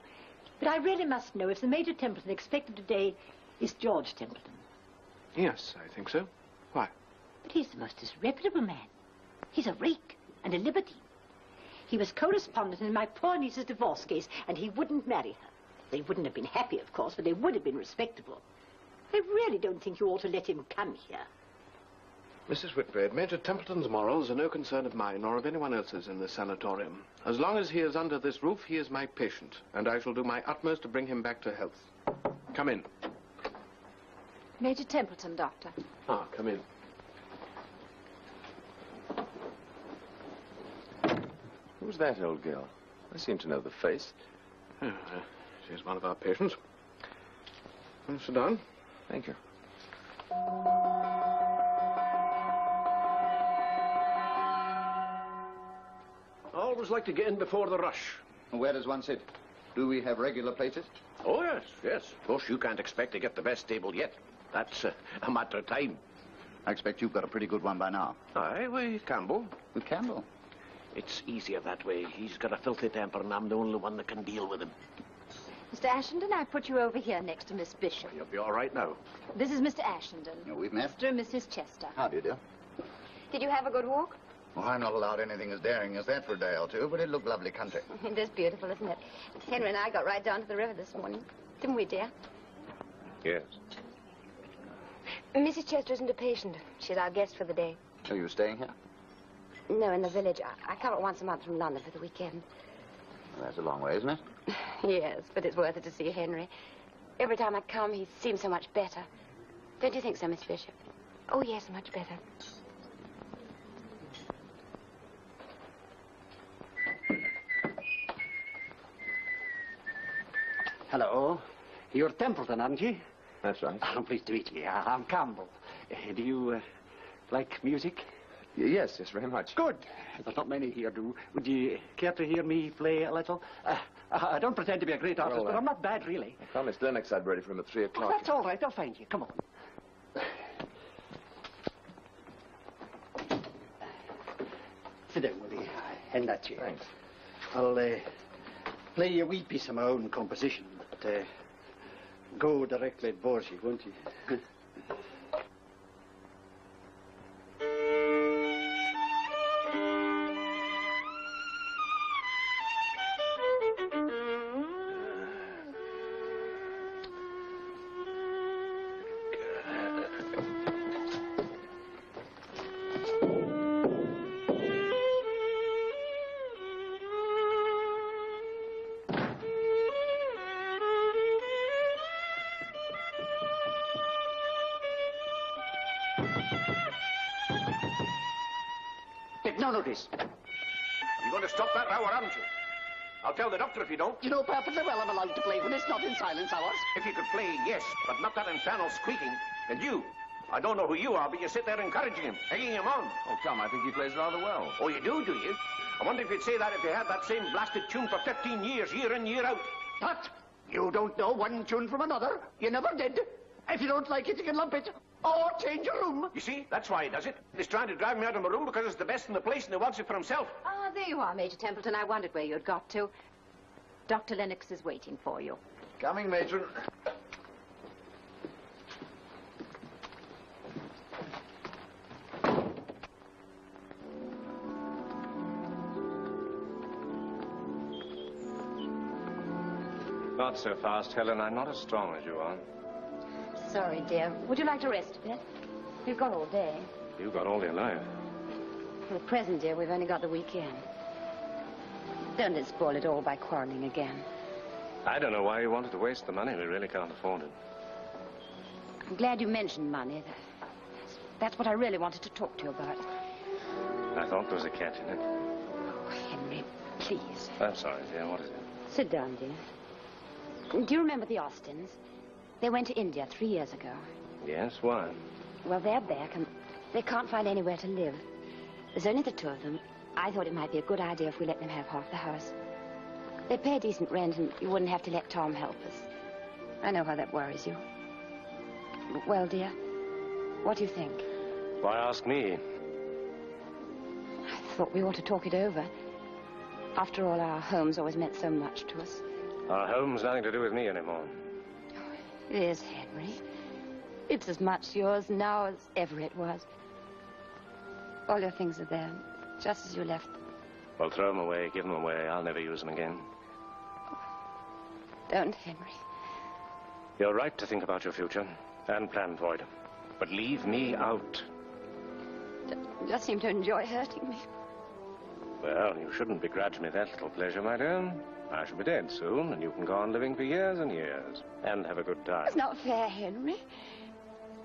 But I really must know if the Major Templeton expected today is George Templeton. Yes, I think so. Why? But he's the most disreputable man. He's a rake and a libertine. He was correspondent in my poor niece's divorce case, and he wouldn't marry her. They wouldn't have been happy, of course, but they would have been respectable. I really don't think you ought to let him come here. Mrs. Whitbread, Major Templeton's morals are no concern of mine or of anyone else's in this sanatorium. As long as he is under this roof, he is my patient, and I shall do my utmost to bring him back to health. Come in. Major Templeton, Doctor. Ah, come in. Who's that old girl? I seem to know the face. She's one of our patients. Well, sit down. Thank you. I always like to get in before the rush. Where does one sit? Do we have regular places? Oh, yes. Of course, you can't expect to get the best table yet. That's a matter of time. I expect you've got a pretty good one by now. Aye, with Campbell. With Campbell? It's easier that way. He's got a filthy temper, and I'm the only one that can deal with him. Mr. Ashenden, I put you over here next to Miss Bishop. You'll be all right now. This is Mr. Ashenden. We've met. Mr. and Mrs. Chester. How do you do? Did you have a good walk? Well, I'm not allowed anything as daring as that for a day or two, but it looked lovely country. It is beautiful, isn't it? Henry and I got right down to the river this morning. Didn't we, dear? Yes. Mrs. Chester isn't a patient. She's our guest for the day. Are you staying here? No, in the village. I come up once a month from London for the weekend. Well, that's a long way, isn't it? Yes, but it's worth it to see Henry. Every time I come, he seems so much better. Don't you think so, Miss Bishop? Oh, yes, much better. Hello. You're Templeton, aren't you? That's right. I'm pleased to meet you. I'm Campbell. Do you like music? Yes, very much. Good. There's not many here do. Would you care to hear me play a little? I don't pretend to be a great artist, but I'm not bad, really. I promised Lennox I'd be ready for him at 3 o'clock. Oh, that's all right. I'll find you. Come on. Sit down, will you? In that chair. Thanks. I'll play you a wee piece of my own composition, but go directly at Borgie, won't you? Take no notice. You're going to stop that row, aren't you? I'll tell the doctor if you don't. You know perfectly well I'm allowed to play when it's not in silence hours. If you could play, yes, but not that infernal squeaking. And you, I don't know who you are, but you sit there encouraging him, egging him on. Oh, come, I think he plays rather well. Oh, you do you? I wonder if you'd say that if you had that same blasted tune for 15 years, year in, year out. What? You don't know one tune from another. You never did. If you don't like it, you can lump it. Or change your room. You see, that's why he does it. He's trying to drive me out of my room because it's the best in the place and he wants it for himself. Ah, there you are, Major Templeton. I wondered where you'd got to. Dr. Lennox is waiting for you. Coming, matron. Not so fast, Helen. I'm not as strong as you are. Sorry, dear. Would you like to rest a bit? We've got all day. You've got all your life. For the present, dear, we've only got the weekend. Don't let's spoil it all by quarreling again. I don't know why you wanted to waste the money. We really can't afford it. I'm glad you mentioned money. That's what I really wanted to talk to you about. I thought there was a catch in it. Oh, Henry, please. I'm sorry, dear. What is it? Sit down, dear. Do you remember the Austins? They went to India 3 years ago. Yes, why? Well, they're back, and they can't find anywhere to live. There's only the two of them. I thought it might be a good idea if we let them have half the house. They pay decent rent, and you wouldn't have to let Tom help us. I know how that worries you. Well, dear, what do you think? Why ask me? I thought we ought to talk it over. After all, our home's always meant so much to us. Our home's nothing to do with me anymore. It is, Henry. It's as much yours now as ever it was. All your things are there, just as you left them. Well, throw them away, give them away. I'll never use them again. Don't, Henry. You're right to think about your future and plan for it. But leave me out. You just seem to enjoy hurting me. Well, you shouldn't begrudge me that little pleasure, my dear. I shall be dead soon, and you can go on living for years and years, and have a good time. It's not fair, Henry.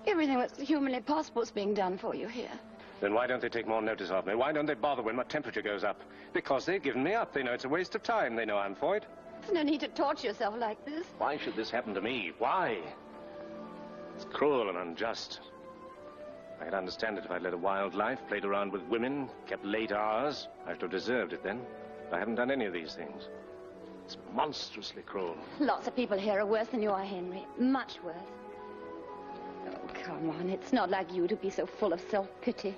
Everything that's humanly possible is being done for you here. Then why don't they take more notice of me? Why don't they bother when my temperature goes up? Because they've given me up. They know it's a waste of time. They know I'm for it. There's no need to torture yourself like this. Why should this happen to me? Why? It's cruel and unjust. I could understand it if I'd led a wild life, played around with women, kept late hours. I should have deserved it then. But I haven't done any of these things. It's monstrously cruel. Lots of people here are worse than you are, Henry. Much worse. Oh, come on. It's not like you to be so full of self-pity.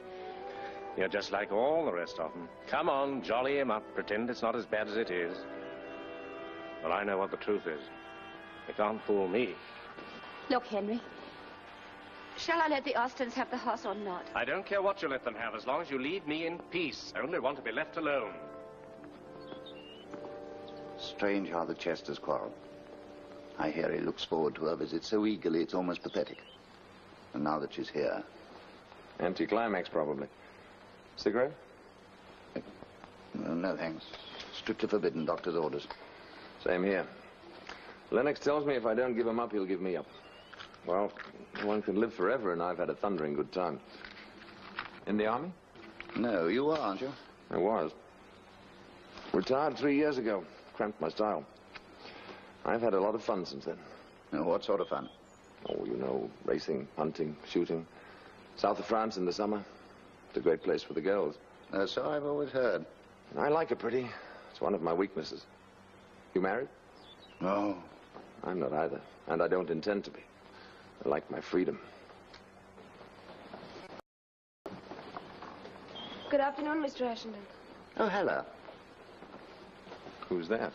You're just like all the rest of them. Come on, jolly him up. Pretend it's not as bad as it is. Well, I know what the truth is. You can't fool me. Look, Henry. Shall I let the Austins have the house or not? I don't care what you let them have, as long as you leave me in peace. I only want to be left alone. Strange how the Chesters quarrel. I hear he looks forward to her visit so eagerly it's almost pathetic. And now that she's here... Anticlimax, probably. Cigarette? No, thanks. Strictly forbidden, doctor's orders. Same here. Lennox tells me if I don't give him up, he'll give me up. Well, one can live forever, and I've had a thundering good time. In the army? No, you are, aren't you? I was. Retired 3 years ago. Cramped my style. I've had a lot of fun since then. What sort of fun? Oh, you know, racing, hunting, shooting. South of France in the summer. It's a great place for the girls. So I've always heard. I like it pretty. It's one of my weaknesses. You married? No. I'm not either, and I don't intend to be. I like my freedom. Good afternoon, Mr. Ashenden. Oh, hello. Who's that?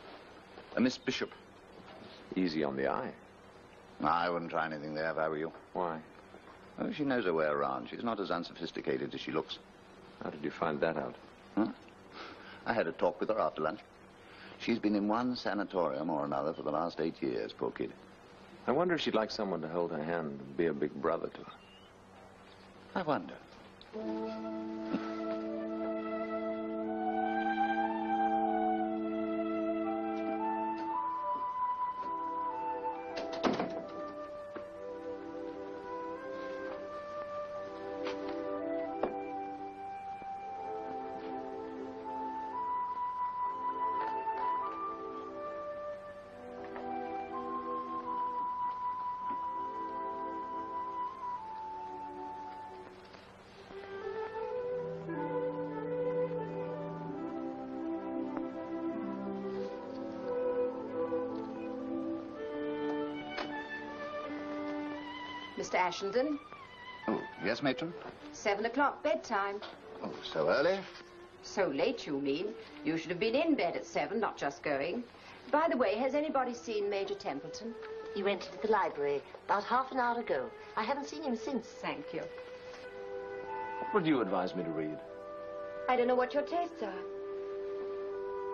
Miss Bishop. Easy on the eye. I wouldn't try anything there if I were you. Why? Oh, she knows her way around. She's not as unsophisticated as she looks. How did you find that out? Huh? I had a talk with her after lunch. She's been in one sanatorium or another for the last 8 years, poor kid. I wonder if she'd like someone to hold her hand and be a big brother to her. I wonder. Mr. Ashenden. Oh, yes, matron? 7 o'clock bedtime. Oh, so early? So late, you mean. You should have been in bed at 7, not just going. By the way, has anybody seen Major Templeton? He went into the library about half an hour ago. I haven't seen him since. Thank you. What would you advise me to read? I don't know what your tastes are.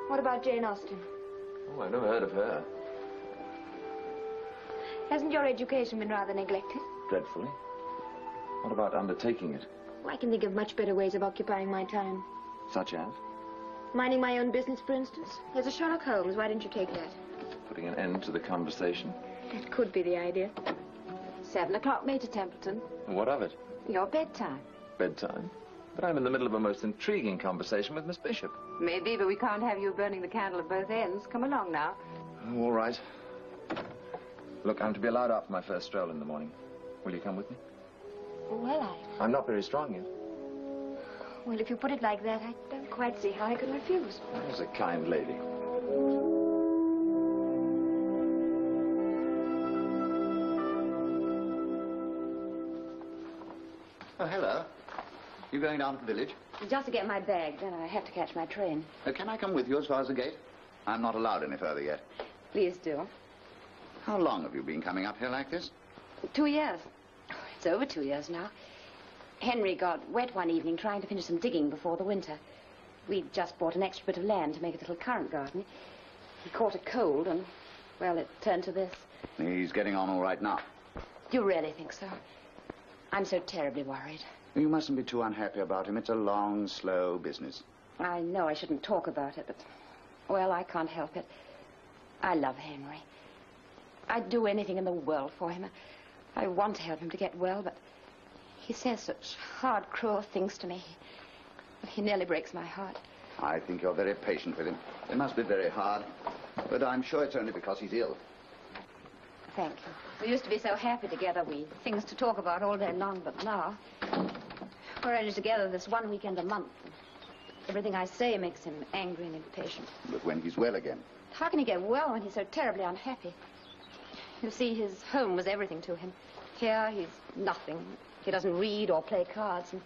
What about Jane Austen? Oh, I've never heard of her. Hasn't your education been rather neglected? Dreadfully. What about undertaking it? Well, I can think of much better ways of occupying my time. Such as? Minding my own business, for instance. There's a Sherlock Holmes. Why don't you take that? Putting an end to the conversation? That could be the idea. 7 o'clock, Major Templeton. What of it? Your bedtime. Bedtime? But I'm in the middle of a most intriguing conversation with Miss Bishop. Maybe, but we can't have you burning the candle at both ends. Come along now. Oh, all right. Look, I'm to be allowed out for my first stroll in the morning. Will you come with me? Well, I'm not very strong yet. Well, if you put it like that, I don't quite see how I could refuse. She's a kind lady. Oh, hello. You going down to the village? Just to get my bag, then I have to catch my train. Can I come with you as far as the gate? I'm not allowed any further yet. Please do. How long have you been coming up here like this? 2 years. It's over 2 years now. Henry got wet one evening trying to finish some digging before the winter. We'd just bought an extra bit of land to make a little currant garden. He caught a cold and, well, it turned to this. He's getting on all right now. Do you really think so? I'm so terribly worried. You mustn't be too unhappy about him. It's a long, slow business. I know I shouldn't talk about it, but, well, I can't help it. I love Henry. I'd do anything in the world for him. I want to help him to get well, but he says such hard, cruel things to me. He nearly breaks my heart. I think you're very patient with him. It must be very hard, but I'm sure it's only because he's ill. Thank you. We used to be so happy together. We had things to talk about all day long, but now we're only together this one weekend a month. Everything I say makes him angry and impatient. But when he's well again? How can he get well when he's so terribly unhappy? You see, his home was everything to him. Here, he's nothing. He doesn't read or play cards, and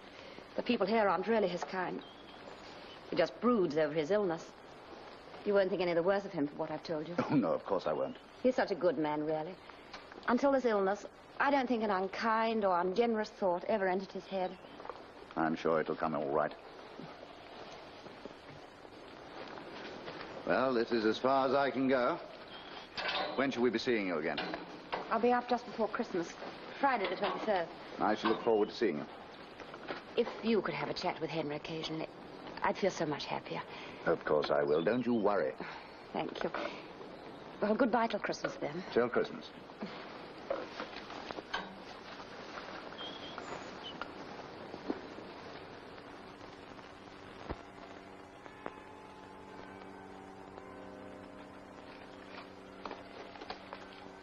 the people here aren't really his kind. He just broods over his illness. You won't think any the worse of him for what I've told you. Oh, no, of course I won't. He's such a good man, really. Until this illness, I don't think an unkind or ungenerous thought ever entered his head. I'm sure it'll come all right. Well, this is as far as I can go. When shall we be seeing you again? I'll be up just before Christmas, Friday the 23rd. I shall look forward to seeing you. If you could have a chat with Henry occasionally, I'd feel so much happier. Of course I will. Don't you worry. Thank you. Well, goodbye till Christmas, then. Till Christmas.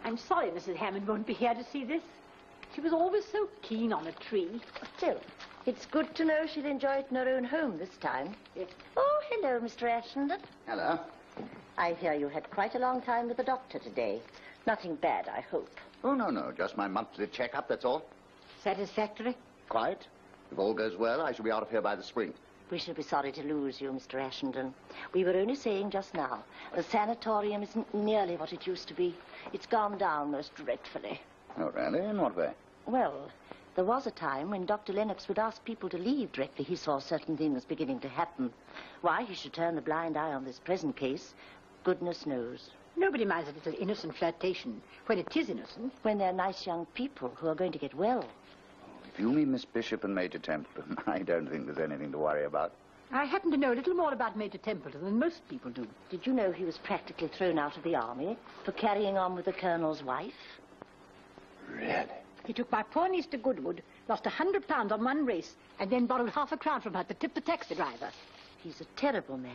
I'm sorry Mrs. Hammond won't be here to see this. She was always so keen on a tree. Still, it's good to know she'll enjoy it in her own home this time. Yes. Oh, hello, Mr. Ashenden. Hello. I hear you had quite a long time with the doctor today. Nothing bad, I hope. Oh, no. Just my monthly checkup, that's all. Satisfactory? Quite. If all goes well, I shall be out of here by the spring. We shall be sorry to lose you, Mr. Ashenden. We were only saying just now, the sanatorium isn't nearly what it used to be. It's gone down most dreadfully. Oh, really? In what way? Well, there was a time when Dr. Lennox would ask people to leave directly he saw certain things beginning to happen. Why he should turn the blind eye on this present case, goodness knows. Nobody minds a little innocent flirtation when it is innocent. When they're nice young people who are going to get well. If you mean Miss Bishop and Major Templeton, I don't think there's anything to worry about. I happen to know a little more about Major Templeton than most people do. Did you know he was practically thrown out of the army for carrying on with the colonel's wife? Really? He took my poor niece to Goodwood, lost £100 on one race, and then borrowed half a crown from her to tip the taxi driver. He's a terrible man.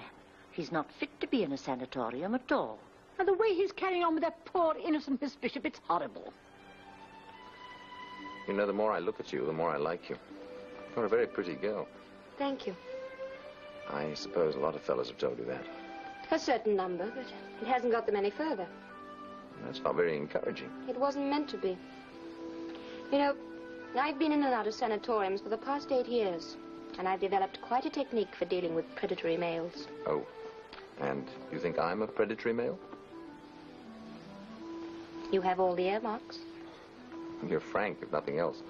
He's not fit to be in a sanatorium at all. And the way he's carrying on with that poor, innocent Miss Bishop, it's horrible. You know, the more I look at you, the more I like you. You're a very pretty girl. Thank you. I suppose a lot of fellows have told you that. A certain number, but it hasn't got them any further. That's not very encouraging. It wasn't meant to be. You know, I've been in and out of sanatoriums for the past 8 years, and I've developed quite a technique for dealing with predatory males. Oh, and you think I'm a predatory male? You have all the earmarks. You're frank, if nothing else.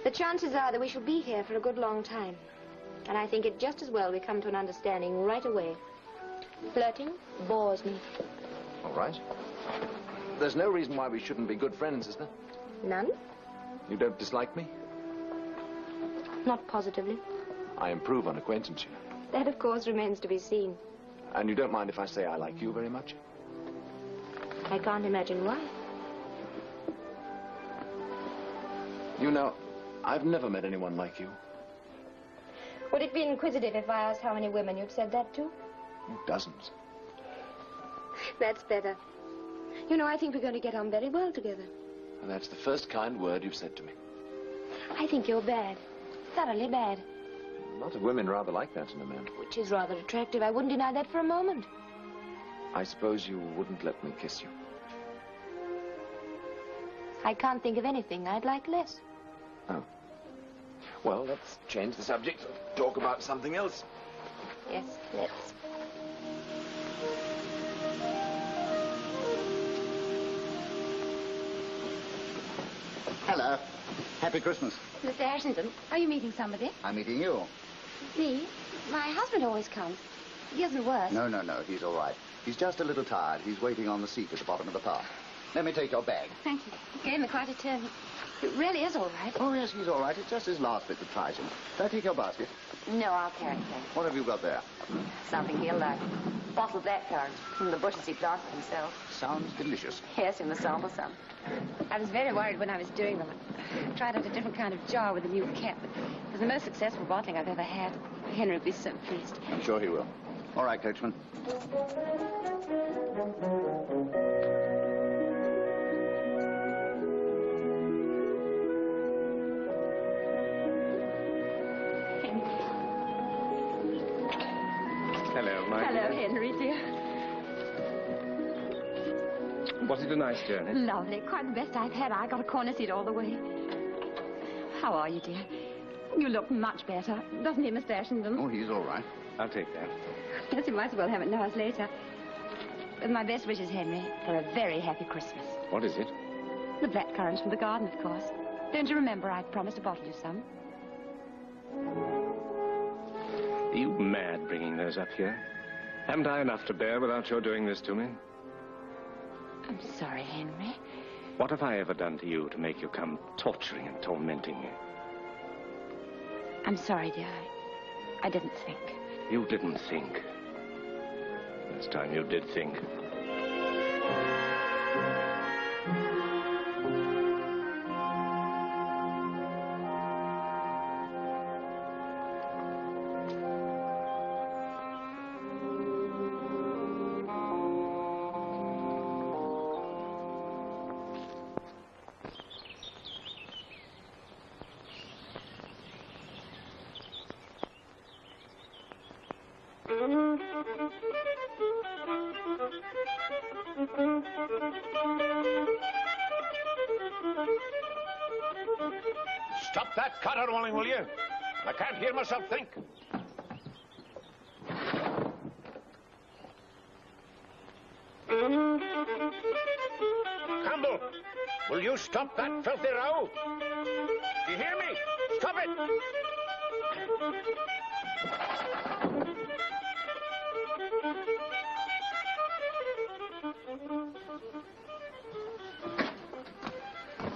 The chances are that we shall be here for a good long time. And I think it just as well we come to an understanding right away. Flirting bores me. All right. There's no reason why we shouldn't be good friends, is there? None? You don't dislike me? Not positively. I improve on acquaintance, you know. That, of course, remains to be seen. And you don't mind if I say I like you very much? I can't imagine why. You know, I've never met anyone like you. Would it be inquisitive if I asked how many women you've said that to? Dozens. That's better. You know, I think we're going to get on very well together. And that's the first kind word you've said to me. I think you're bad. Thoroughly bad. A lot of women rather like that in a man. Which is rather attractive. I wouldn't deny that for a moment. I suppose you wouldn't let me kiss you. I can't think of anything I'd like less. Oh. Well, let's change the subject. Talk about something else. Yes, let's. Hello. Happy Christmas. Mr. Ashington, are you meeting somebody? I'm meeting you. Me? My husband always comes. He isn't worse. No, he's all right. He's just a little tired. He's waiting on the seat at the bottom of the path. Let me take your bag. Thank you. He gave me quite a turn. It really is all right. Oh, yes, he's all right. It's just his last bit that tries him. Can I take your basket? No, I'll carry it. Thank you. What have you got there? Something he'll like. Bottled blackcurrant from the bushes he planted himself. Sounds delicious. Yes, in the sample some. I was very worried when I was doing them. I tried out a different kind of jar with a new cap. It was the most successful bottling I've ever had. Henry will be so pleased. I'm sure he will. All right, coachman. Hello, my Hello, dear. Henry, dear. Was it a nice journey? Lovely. Quite the best I've had. I got a corner seat all the way. How are you, dear? You look much better. Doesn't he, Mr. Ashington? Oh, he's all right. I'll take that. Yes, you might as well have it now as later. With my best wishes, Henry, for a very happy Christmas. What is it? The blackcurrants from the garden, of course. Don't you remember I promised to bottle you some? Are you mad bringing those up here? Haven't I enough to bear without your doing this to me? I'm sorry, Henry. What have I ever done to you to make you come torturing and tormenting me? I'm sorry, dear. I didn't think. You didn't think. This time you did think. Stop that caterwauling, will you? I can't hear myself think. Campbell, will you stop that filthy row? Do you hear me? Stop it!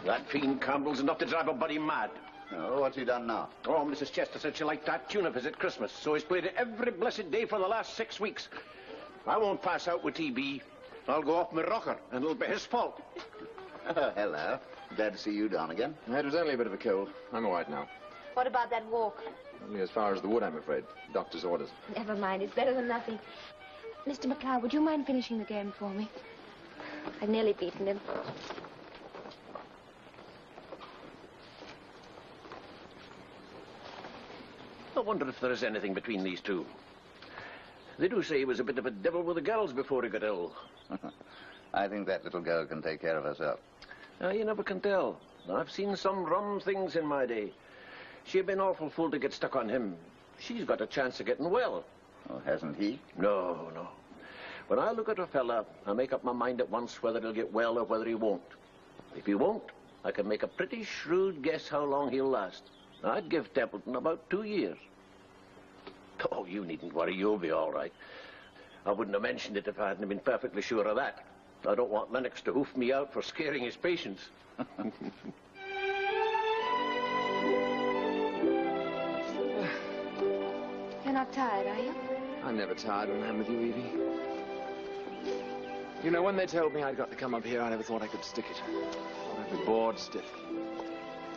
That fiend Campbell's enough to drive a body mad. Oh, what's he done now? Oh, Mrs. Chester said she liked that tune of his at Christmas, so he's played it every blessed day for the last 6 weeks. I won't pass out with TB. I'll go off my rocker, and it'll be his fault. Hello. Glad to see you down again. It was only a bit of a cold. I'm all right now. What about that walk? Only as far as the wood, I'm afraid. Doctor's orders. Never mind. It's better than nothing. Mr. McLeod, would you mind finishing the game for me? I've nearly beaten him. I wonder if there is anything between these two. They do say he was a bit of a devil with the girls before he got ill. I think that little girl can take care of herself. You never can tell. I've seen some rum things in my day. She'd been awful fool to get stuck on him. She's got a chance of getting well. Oh, hasn't he? No. When I look at a fella, I make up my mind at once whether he'll get well or whether he won't. If he won't, I can make a pretty shrewd guess how long he'll last. I'd give Templeton about 2 years. Oh, you needn't worry. You'll be all right. I wouldn't have mentioned it if I hadn't been perfectly sure of that. I don't want Lennox to hoof me out for scaring his patients. You're not tired, are you? I'm never tired when I'm with you, Evie. You know, when they told me I'd got to come up here, I never thought I could stick it. I'd be bored stiff.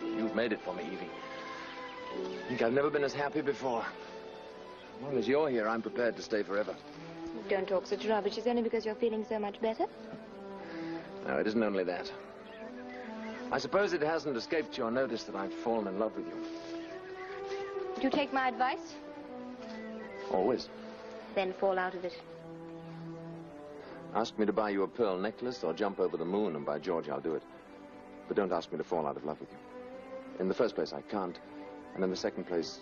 You've made it for me, Evie. I think I've never been as happy before. As long as you're here, I'm prepared to stay forever. Don't talk such rubbish. It's only because you're feeling so much better. No, it isn't only that. I suppose it hasn't escaped your notice that I've fallen in love with you. Would you take my advice? Always. Then fall out of it. Ask me to buy you a pearl necklace or jump over the moon, and by George, I'll do it. But don't ask me to fall out of love with you. In the first place, I can't. And in the second place,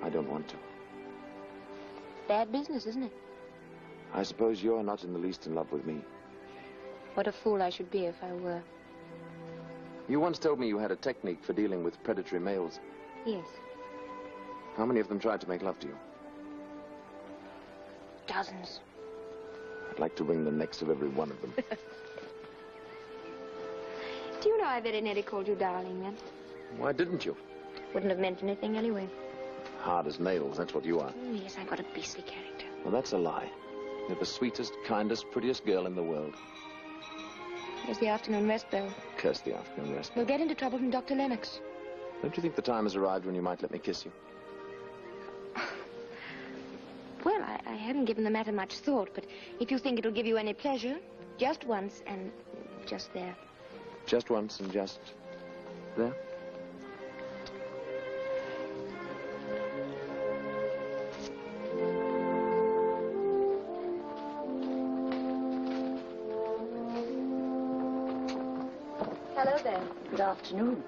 I don't want to. Bad business, isn't it? I suppose you're not in the least in love with me. What a fool I should be if I were. You once told me you had a technique for dealing with predatory males. Yes. How many of them tried to make love to you? Dozens. I'd like to wring the necks of every one of them. Do you know I very nearly called you darling then? Why didn't you? Wouldn't have meant anything anyway. Hard as nails, that's what you are. Oh, yes, I've got a beastly character. Well, that's a lie. You're the sweetest, kindest, prettiest girl in the world. Here's the afternoon rest bell. Curse the afternoon rest. We'll get into trouble from Dr. Lennox. Don't you think the time has arrived when you might let me kiss you? Well, I haven't given the matter much thought, but if you think it'll give you any pleasure, just once and just there. Just once and just there? Hello there. Good afternoon.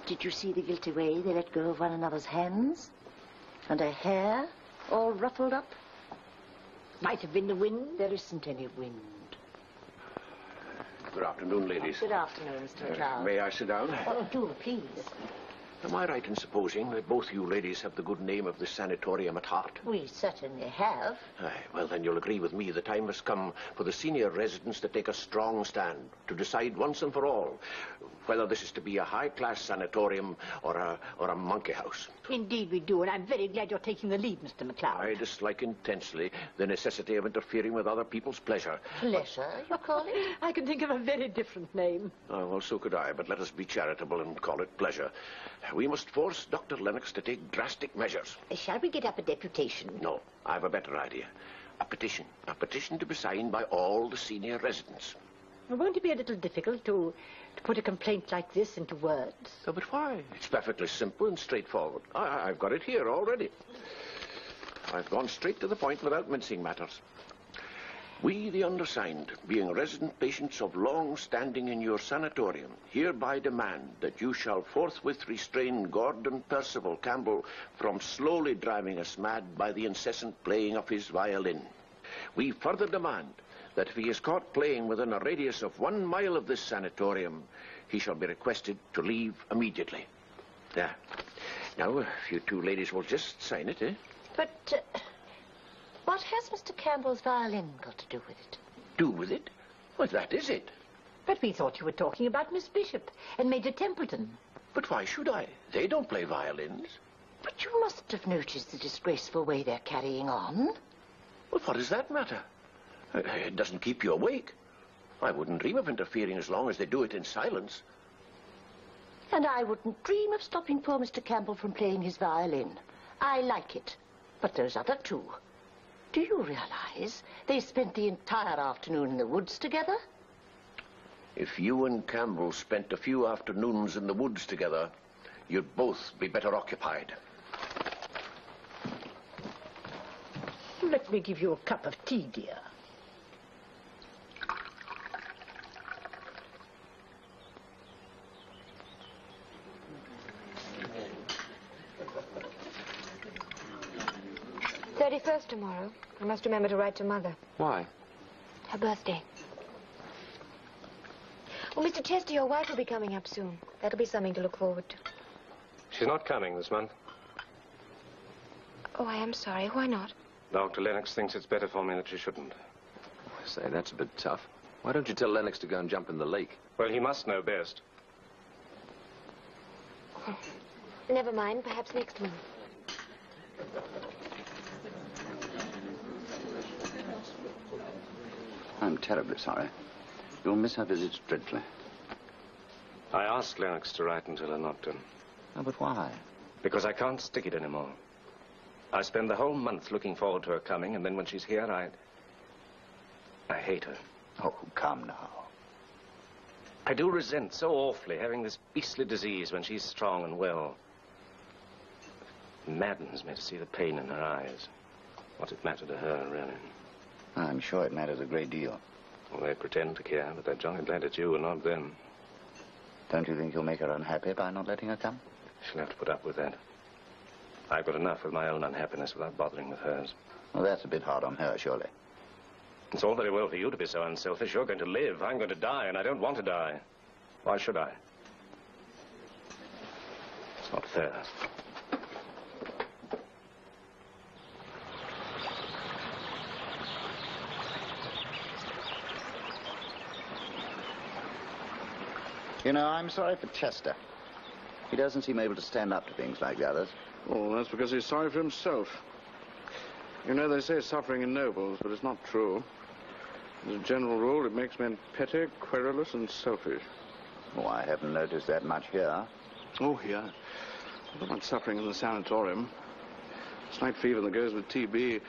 Did you see the guilty way they let go of one another's hands? And her hair all ruffled up? Might have been the wind. There isn't any wind. Good afternoon, ladies. Good afternoon, Mr. McLeod. May I sit down? Oh, do, please. Am I right in supposing that both you ladies have the good name of the sanatorium at heart? We certainly have. Aye, well, then you'll agree with me the time has come for the senior residents to take a strong stand, to decide once and for all whether this is to be a high-class sanatorium or a monkey house. Indeed we do, and I'm very glad you're taking the lead, Mr. McLeod. I dislike intensely the necessity of interfering with other people's pleasure. Pleasure, you call it? I can think of a very different name. Oh, well, so could I, but let us be charitable and call it pleasure. We must force Dr. Lennox to take drastic measures. Shall we get up a deputation? No, I have a better idea. A petition. A petition to be signed by all the senior residents. Well, won't it be a little difficult to put a complaint like this into words? Oh, but why? It's perfectly simple and straightforward. I've got it here already. I've gone straight to the point without mincing matters. We, the undersigned, being resident patients of long standing in your sanatorium, hereby demand that you shall forthwith restrain Gordon Percival Campbell from slowly driving us mad by the incessant playing of his violin. We further demand that if he is caught playing within a radius of 1 mile of this sanatorium, he shall be requested to leave immediately. There. Now, if you two ladies will just sign it, eh? But, what has Mr. Campbell's violin got to do with it? Do with it? Well, that is it. But we thought you were talking about Miss Bishop and Major Templeton. But why should I? They don't play violins. But you must have noticed the disgraceful way they're carrying on. Well, what does that matter? It doesn't keep you awake. I wouldn't dream of interfering as long as they do it in silence. And I wouldn't dream of stopping poor Mr. Campbell from playing his violin. I like it. But those other two, do you realize they spent the entire afternoon in the woods together? If you and Campbell spent a few afternoons in the woods together, you'd both be better occupied. Let me give you a cup of tea, dear. 21st tomorrow. I must remember to write to Mother. Why? Her birthday. Well, Mr. Chester, your wife will be coming up soon. That'll be something to look forward to. She's not coming this month. Oh, I am sorry. Why not? Dr. Lennox thinks it's better for me that she shouldn't. Say, that's a bit tough. Why don't you tell Lennox to go and jump in the lake? Well, he must know best. Oh, never mind. Perhaps next month. I'm terribly sorry. You'll miss her visits dreadfully. I asked Lennox to write until her not done. Oh, but why? Because I can't stick it anymore. I spend the whole month looking forward to her coming, and then when she's here, I hate her. Oh, come now. I do resent so awfully having this beastly disease when she's strong and well. It maddens me to see the pain in her eyes. What's it matter to her, really? I'm sure it matters a great deal. Well, they pretend to care, but they're jolly glad it's you and not them. Don't you think you'll make her unhappy by not letting her come? She'll have to put up with that. I've got enough with my own unhappiness without bothering with hers. Well, that's a bit hard on her, surely. It's all very well for you to be so unselfish. You're going to live. I'm going to die, and I don't want to die. Why should I? It's not fair. You know, I'm sorry for Chester. He doesn't seem able to stand up to things like the others. Oh, that's because he's sorry for himself. You know, they say suffering ennobles, but it's not true. As a general rule, it makes men petty, querulous, and selfish. Oh, I haven't noticed that much here. Oh, here. Not much suffering in the sanatorium. Slight fever that goes with TB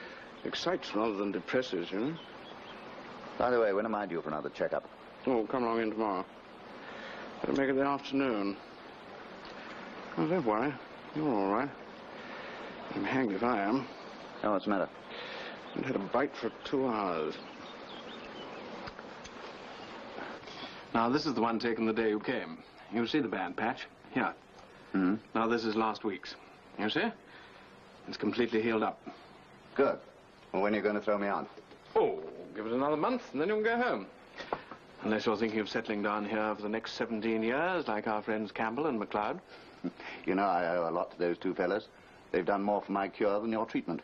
excites rather than depresses, you know. By the way, when am I due for another checkup? Oh, come along in tomorrow. Better make it the afternoon. Oh, don't worry. You're all right. I'm hanged if I am. Oh, what's the matter? I haven't had a bite for 2 hours. Now, this is the one taken the day you came. You see the band patch? Here. Hmm? Now, this is last week's. You see? It's completely healed up. Good. Well, when are you going to throw me on? Oh, give it another month, and then you can go home. Unless you're thinking of settling down here for the next 17 years, like our friends Campbell and MacLeod. You know, I owe a lot to those two fellas. They've done more for my cure than your treatment.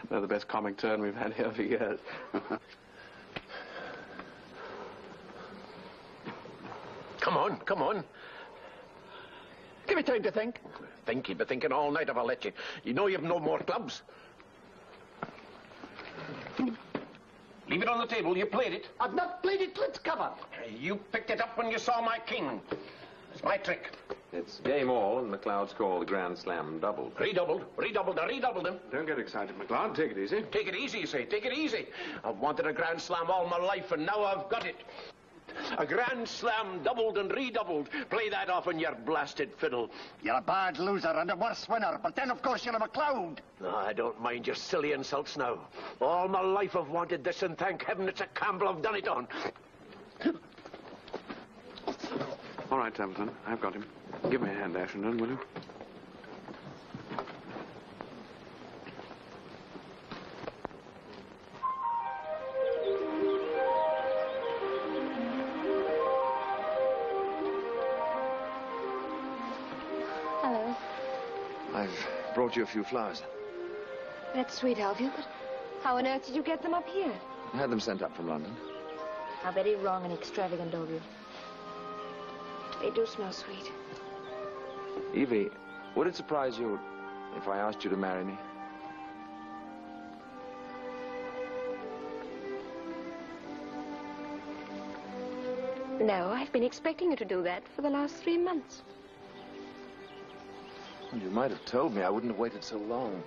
They're the best comic turn we've had here for years. Come on, come on. Give me time to think. Think? You've been thinking all night if I'll let you. You know you've no more clubs. Leave it on the table. You played it. I've not played it till it's covered. You picked it up when you saw my king. It's my trick. It's game all, and MacLeod's called the Grand Slam doubled. Redoubled. I redoubled him. Don't get excited, MacLeod. Take it easy. Take it easy, you say. Take it easy. I've wanted a Grand Slam all my life, and now I've got it. A Grand Slam doubled and redoubled. Play that off on your blasted fiddle. You're a bad loser and a worse winner, but then, of course, you're a MacLeod. No, I don't mind your silly insults now. All my life I've wanted this, and thank heaven it's a Campbell I've done it on. All right, Templeton. I've got him. Give me a hand, Ashenden, will you? Hello. I've brought you a few flowers. That's sweet of you, but how on earth did you get them up here? I had them sent up from London. How very wrong and extravagant of you. They do smell sweet. Evie, would it surprise you if I asked you to marry me? No, I've been expecting you to do that for the last 3 months. Well, you might have told me. I wouldn't have waited so long.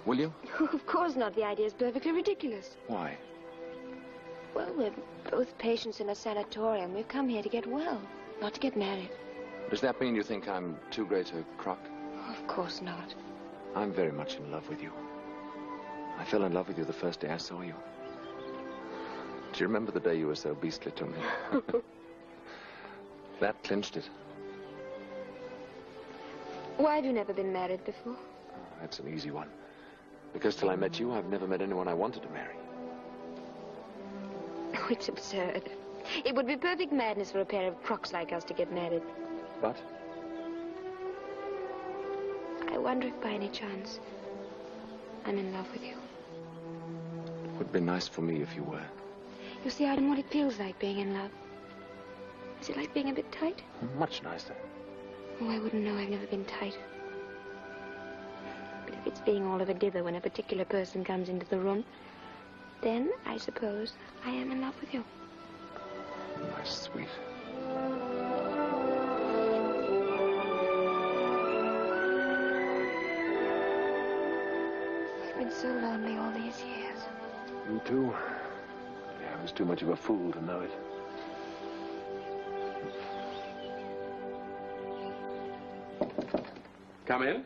Will you? Of course not. The idea is perfectly ridiculous. Why? Well, we're both patients in a sanatorium. We've come here to get well, not to get married. Does that mean you think I'm too great a crock? Of course not. I'm very much in love with you. I fell in love with you the first day I saw you. Do you remember the day you were so beastly to me? That clinched it. Why have you never been married before? That's an easy one. Because till I met you, I've never met anyone I wanted to marry. Oh, it's absurd. It would be perfect madness for a pair of crooks like us to get married. But I wonder if by any chance I'm in love with you. it would be nice for me if you were. You see, I don't know what it feels like being in love. Is it like being a bit tight? Much nicer. Oh, I wouldn't know. I've never been tight. But if it's being all of a dither when a particular person comes into the room, then I suppose I am in love with you. My sweet. I've been so lonely all these years. Me too. Yeah, I was too much of a fool to know it. Come in.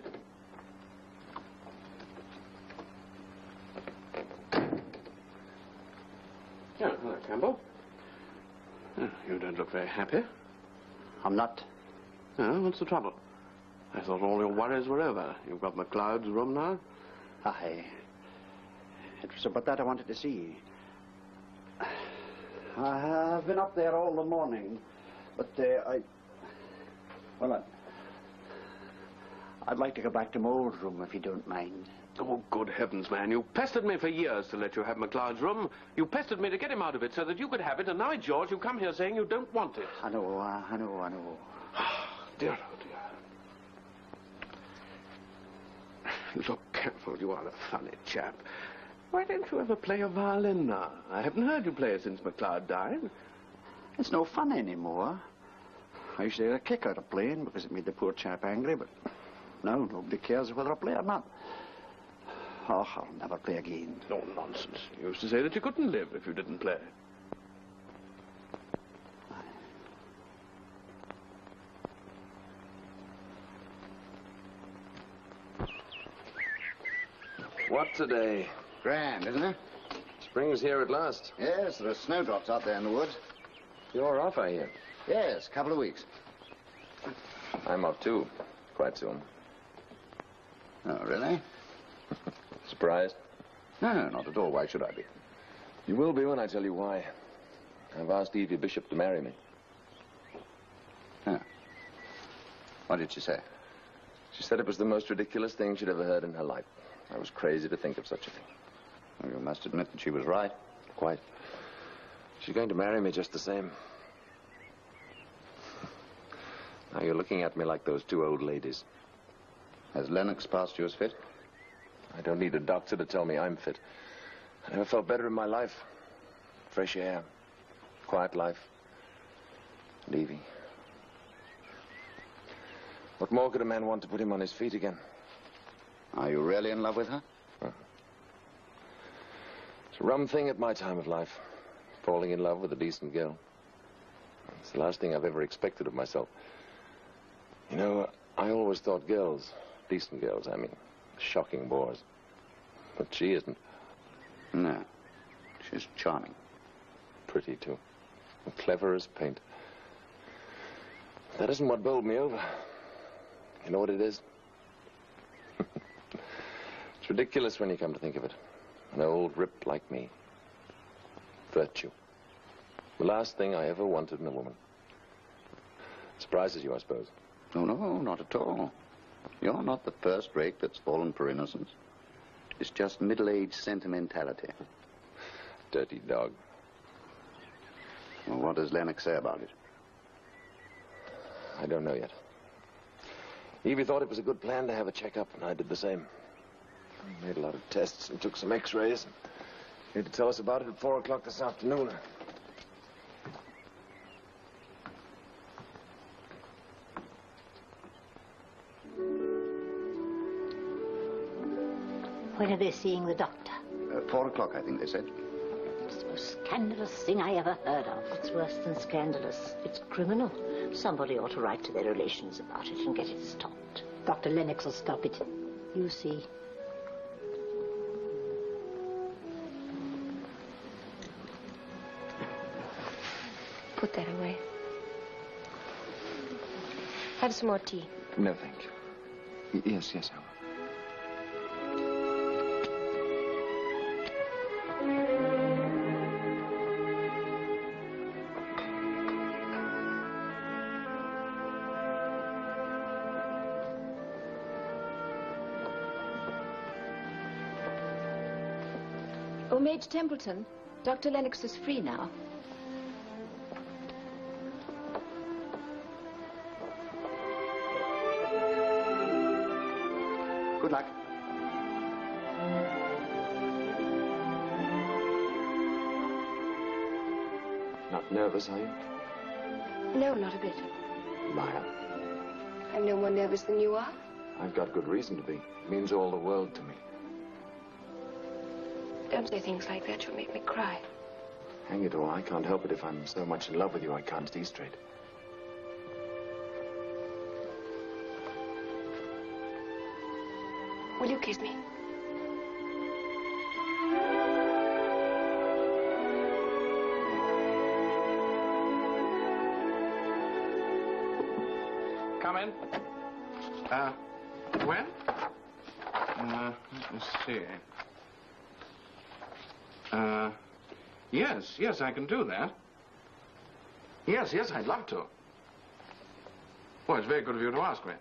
Oh, hello, Campbell. Oh, you don't look very happy. I'm not. Oh, what's the trouble? I thought all your worries were over. You've got McLeod's room now? Aye. It was about that I wanted to see. I've been up there all the morning, but I'd like to go back to my old room, if you don't mind. Oh, good heavens, man. You pestered me for years to let you have McLeod's room. You pestered me to get him out of it so that you could have it, and now, George, you come here saying you don't want it. I know. Dear, oh, dear. Look, Crawford, you are a funny chap. Why don't you ever play a violin now? I haven't heard you play since McLeod died. It's no fun anymore. I used to get a kick out of playing because it made the poor chap angry, but now nobody cares whether I play or not. Oh, I'll never play again. No nonsense. You used to say that you couldn't live if you didn't play. What today? Grand, isn't it? Spring's here at last. Yes, there are snowdrops out there in the woods. You're off, I hear. Yes, a couple of weeks. I'm off, too. Quite soon. Oh, really? Surprised? No, not at all. Why should I be? You will be when I tell you why. I've asked Evie Bishop to marry me. Huh. What did she say? She said it was the most ridiculous thing she'd ever heard in her life. I was crazy to think of such a thing. Well, you must admit that she was right. Quite. She's going to marry me just the same. Now you're looking at me like those two old ladies. Has Lennox passed you as fit? I don't need a doctor to tell me I'm fit. I never felt better in my life. Fresh air, quiet life, and Evie. What more could a man want to put him on his feet again? Are you really in love with her? It's a rum thing at my time of life, falling in love with a decent girl. It's the last thing I've ever expected of myself. You know, I always thought girls, decent girls, I mean, shocking bores. But she isn't. No. She's charming. Pretty, too. And clever as paint. That isn't what bowled me over. You know what it is? It's ridiculous when you come to think of it. An old rip like me. Virtue. The last thing I ever wanted in a woman. Surprises you, I suppose. Oh, no, not at all. You're not the first rake that's fallen for innocence. It's just middle-aged sentimentality. Dirty dog. Well, what does Lennox say about it? I don't know yet. Evie thought it was a good plan to have a checkup, and I did the same. I made a lot of tests and took some x-rays. Here to tell us about it at 4 o'clock this afternoon. When are they seeing the doctor? 4 o'clock, I think they said. It's the most scandalous thing I ever heard of. It's worse than scandalous. It's criminal. Somebody ought to write to their relations about it and get it stopped. Dr. Lennox will stop it. You see. Put that away. Have some more tea. No, thank you. Yes, I will. Oh, Major Templeton, Dr. Lennox is free now. Good luck. Not nervous, are you? No, not a bit. Liar. I'm no more nervous than you are. I've got good reason to be. It means all the world to me. Don't say things like that. You'll make me cry. Hang it all, I can't help it if I'm so much in love with you I can't see straight. Will you kiss me? Come in. When? Let me see. Yes, I can do that. Yes, I'd love to. Well, it's very good of you to ask me.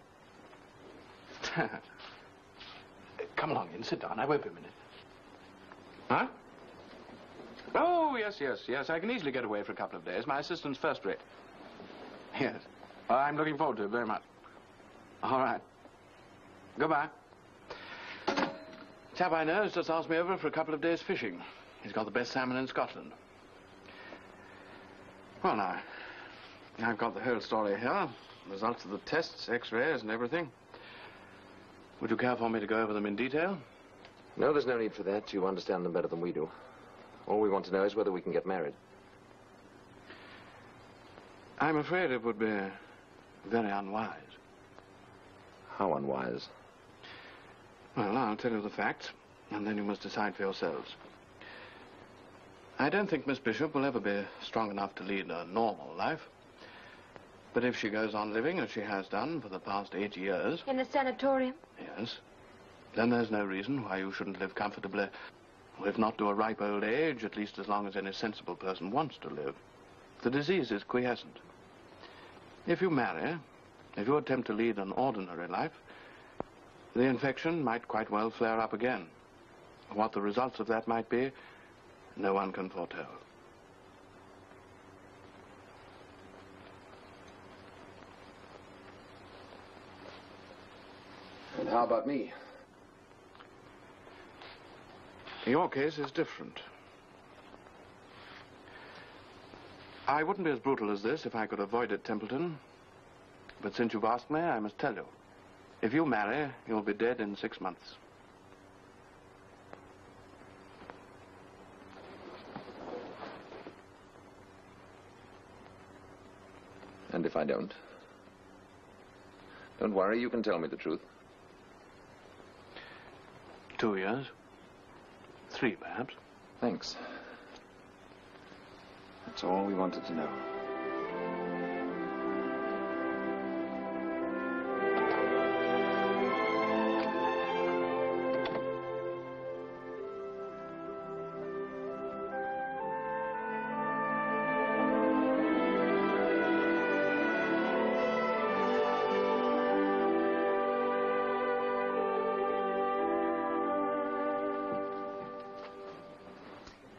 Come along in, sit down. I won't be a minute. Huh? Oh, yes. I can easily get away for a couple of days. My assistant's first rate. Yes. I'm looking forward to it very much. All right. Goodbye. Chap I know has just asked me over for a couple of days fishing. He's got the best salmon in Scotland. Well, now, I've got the whole story here. Results of the tests, x-rays, and everything. Would you care for me to go over them in detail? No, there's no need for that. You understand them better than we do. All we want to know is whether we can get married. I'm afraid it would be very unwise. How unwise? Well, I'll tell you the facts, and then you must decide for yourselves. I don't think Miss Bishop will ever be strong enough to lead a normal life. But if she goes on living as she has done for the past 8 years... In the sanatorium? Yes. Then there's no reason why you shouldn't live comfortably. Or if not to a ripe old age, at least as long as any sensible person wants to live. The disease is quiescent. If you marry, if you attempt to lead an ordinary life, the infection might quite well flare up again. What the results of that might be, no one can foretell. And how about me? Your case is different. I wouldn't be as brutal as this if I could avoid it, Templeton. But since you've asked me, I must tell you. If you marry, you'll be dead in 6 months. And if I don't? Don't worry, you can tell me the truth. 2 years. 3, perhaps. Thanks. That's all we wanted to know.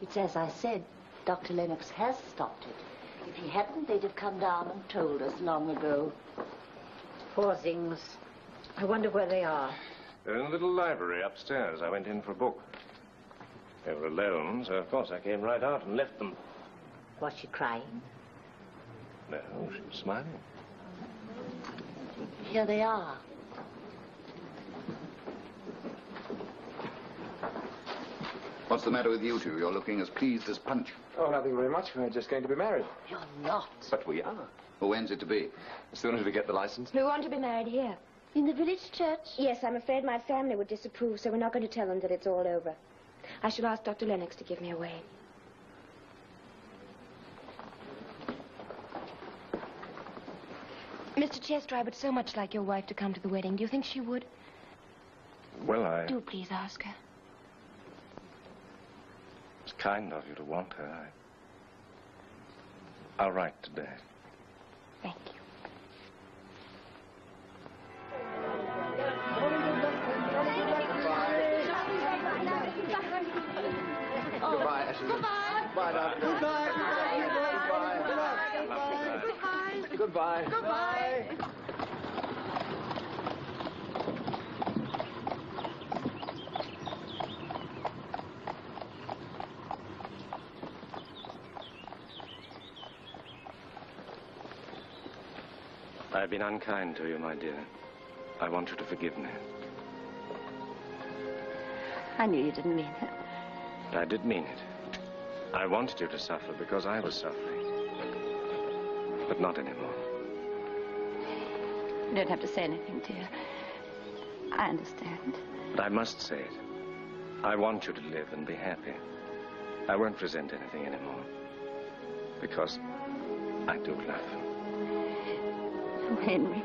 It's as I said, Dr. Lennox has stopped it. If he hadn't, they'd have come down and told us long ago. Poor things. I wonder where they are. They're in the little library upstairs. I went in for a book. They were alone, so of course I came right out and left them. Was she crying? No, she was smiling. Here they are. What's the matter with you two? You're looking as pleased as Punch. Oh, nothing very much. We're just going to be married. You're not. But we are. Well, when's it to be? As soon as we get the license. We want to be married here. In the village church? Yes, I'm afraid my family would disapprove, so we're not going to tell them that it's all over. I shall ask Dr. Lennox to give me away. Mr. Chester, I would so much like your wife to come to the wedding. Do you think she would? Well, Do please ask her. It's kind of you to want her. I'll write today. Thank you. Goodbye, Ashley. Goodbye, Doctor. Goodbye. Goodbye. I've been unkind to you, my dear. I want you to forgive me. I knew you didn't mean it. I did mean it. I wanted you to suffer because I was suffering. But not anymore. You don't have to say anything, dear. I understand. But I must say it. I want you to live and be happy. I won't resent anything anymore. Because I do love you. Oh, Henry.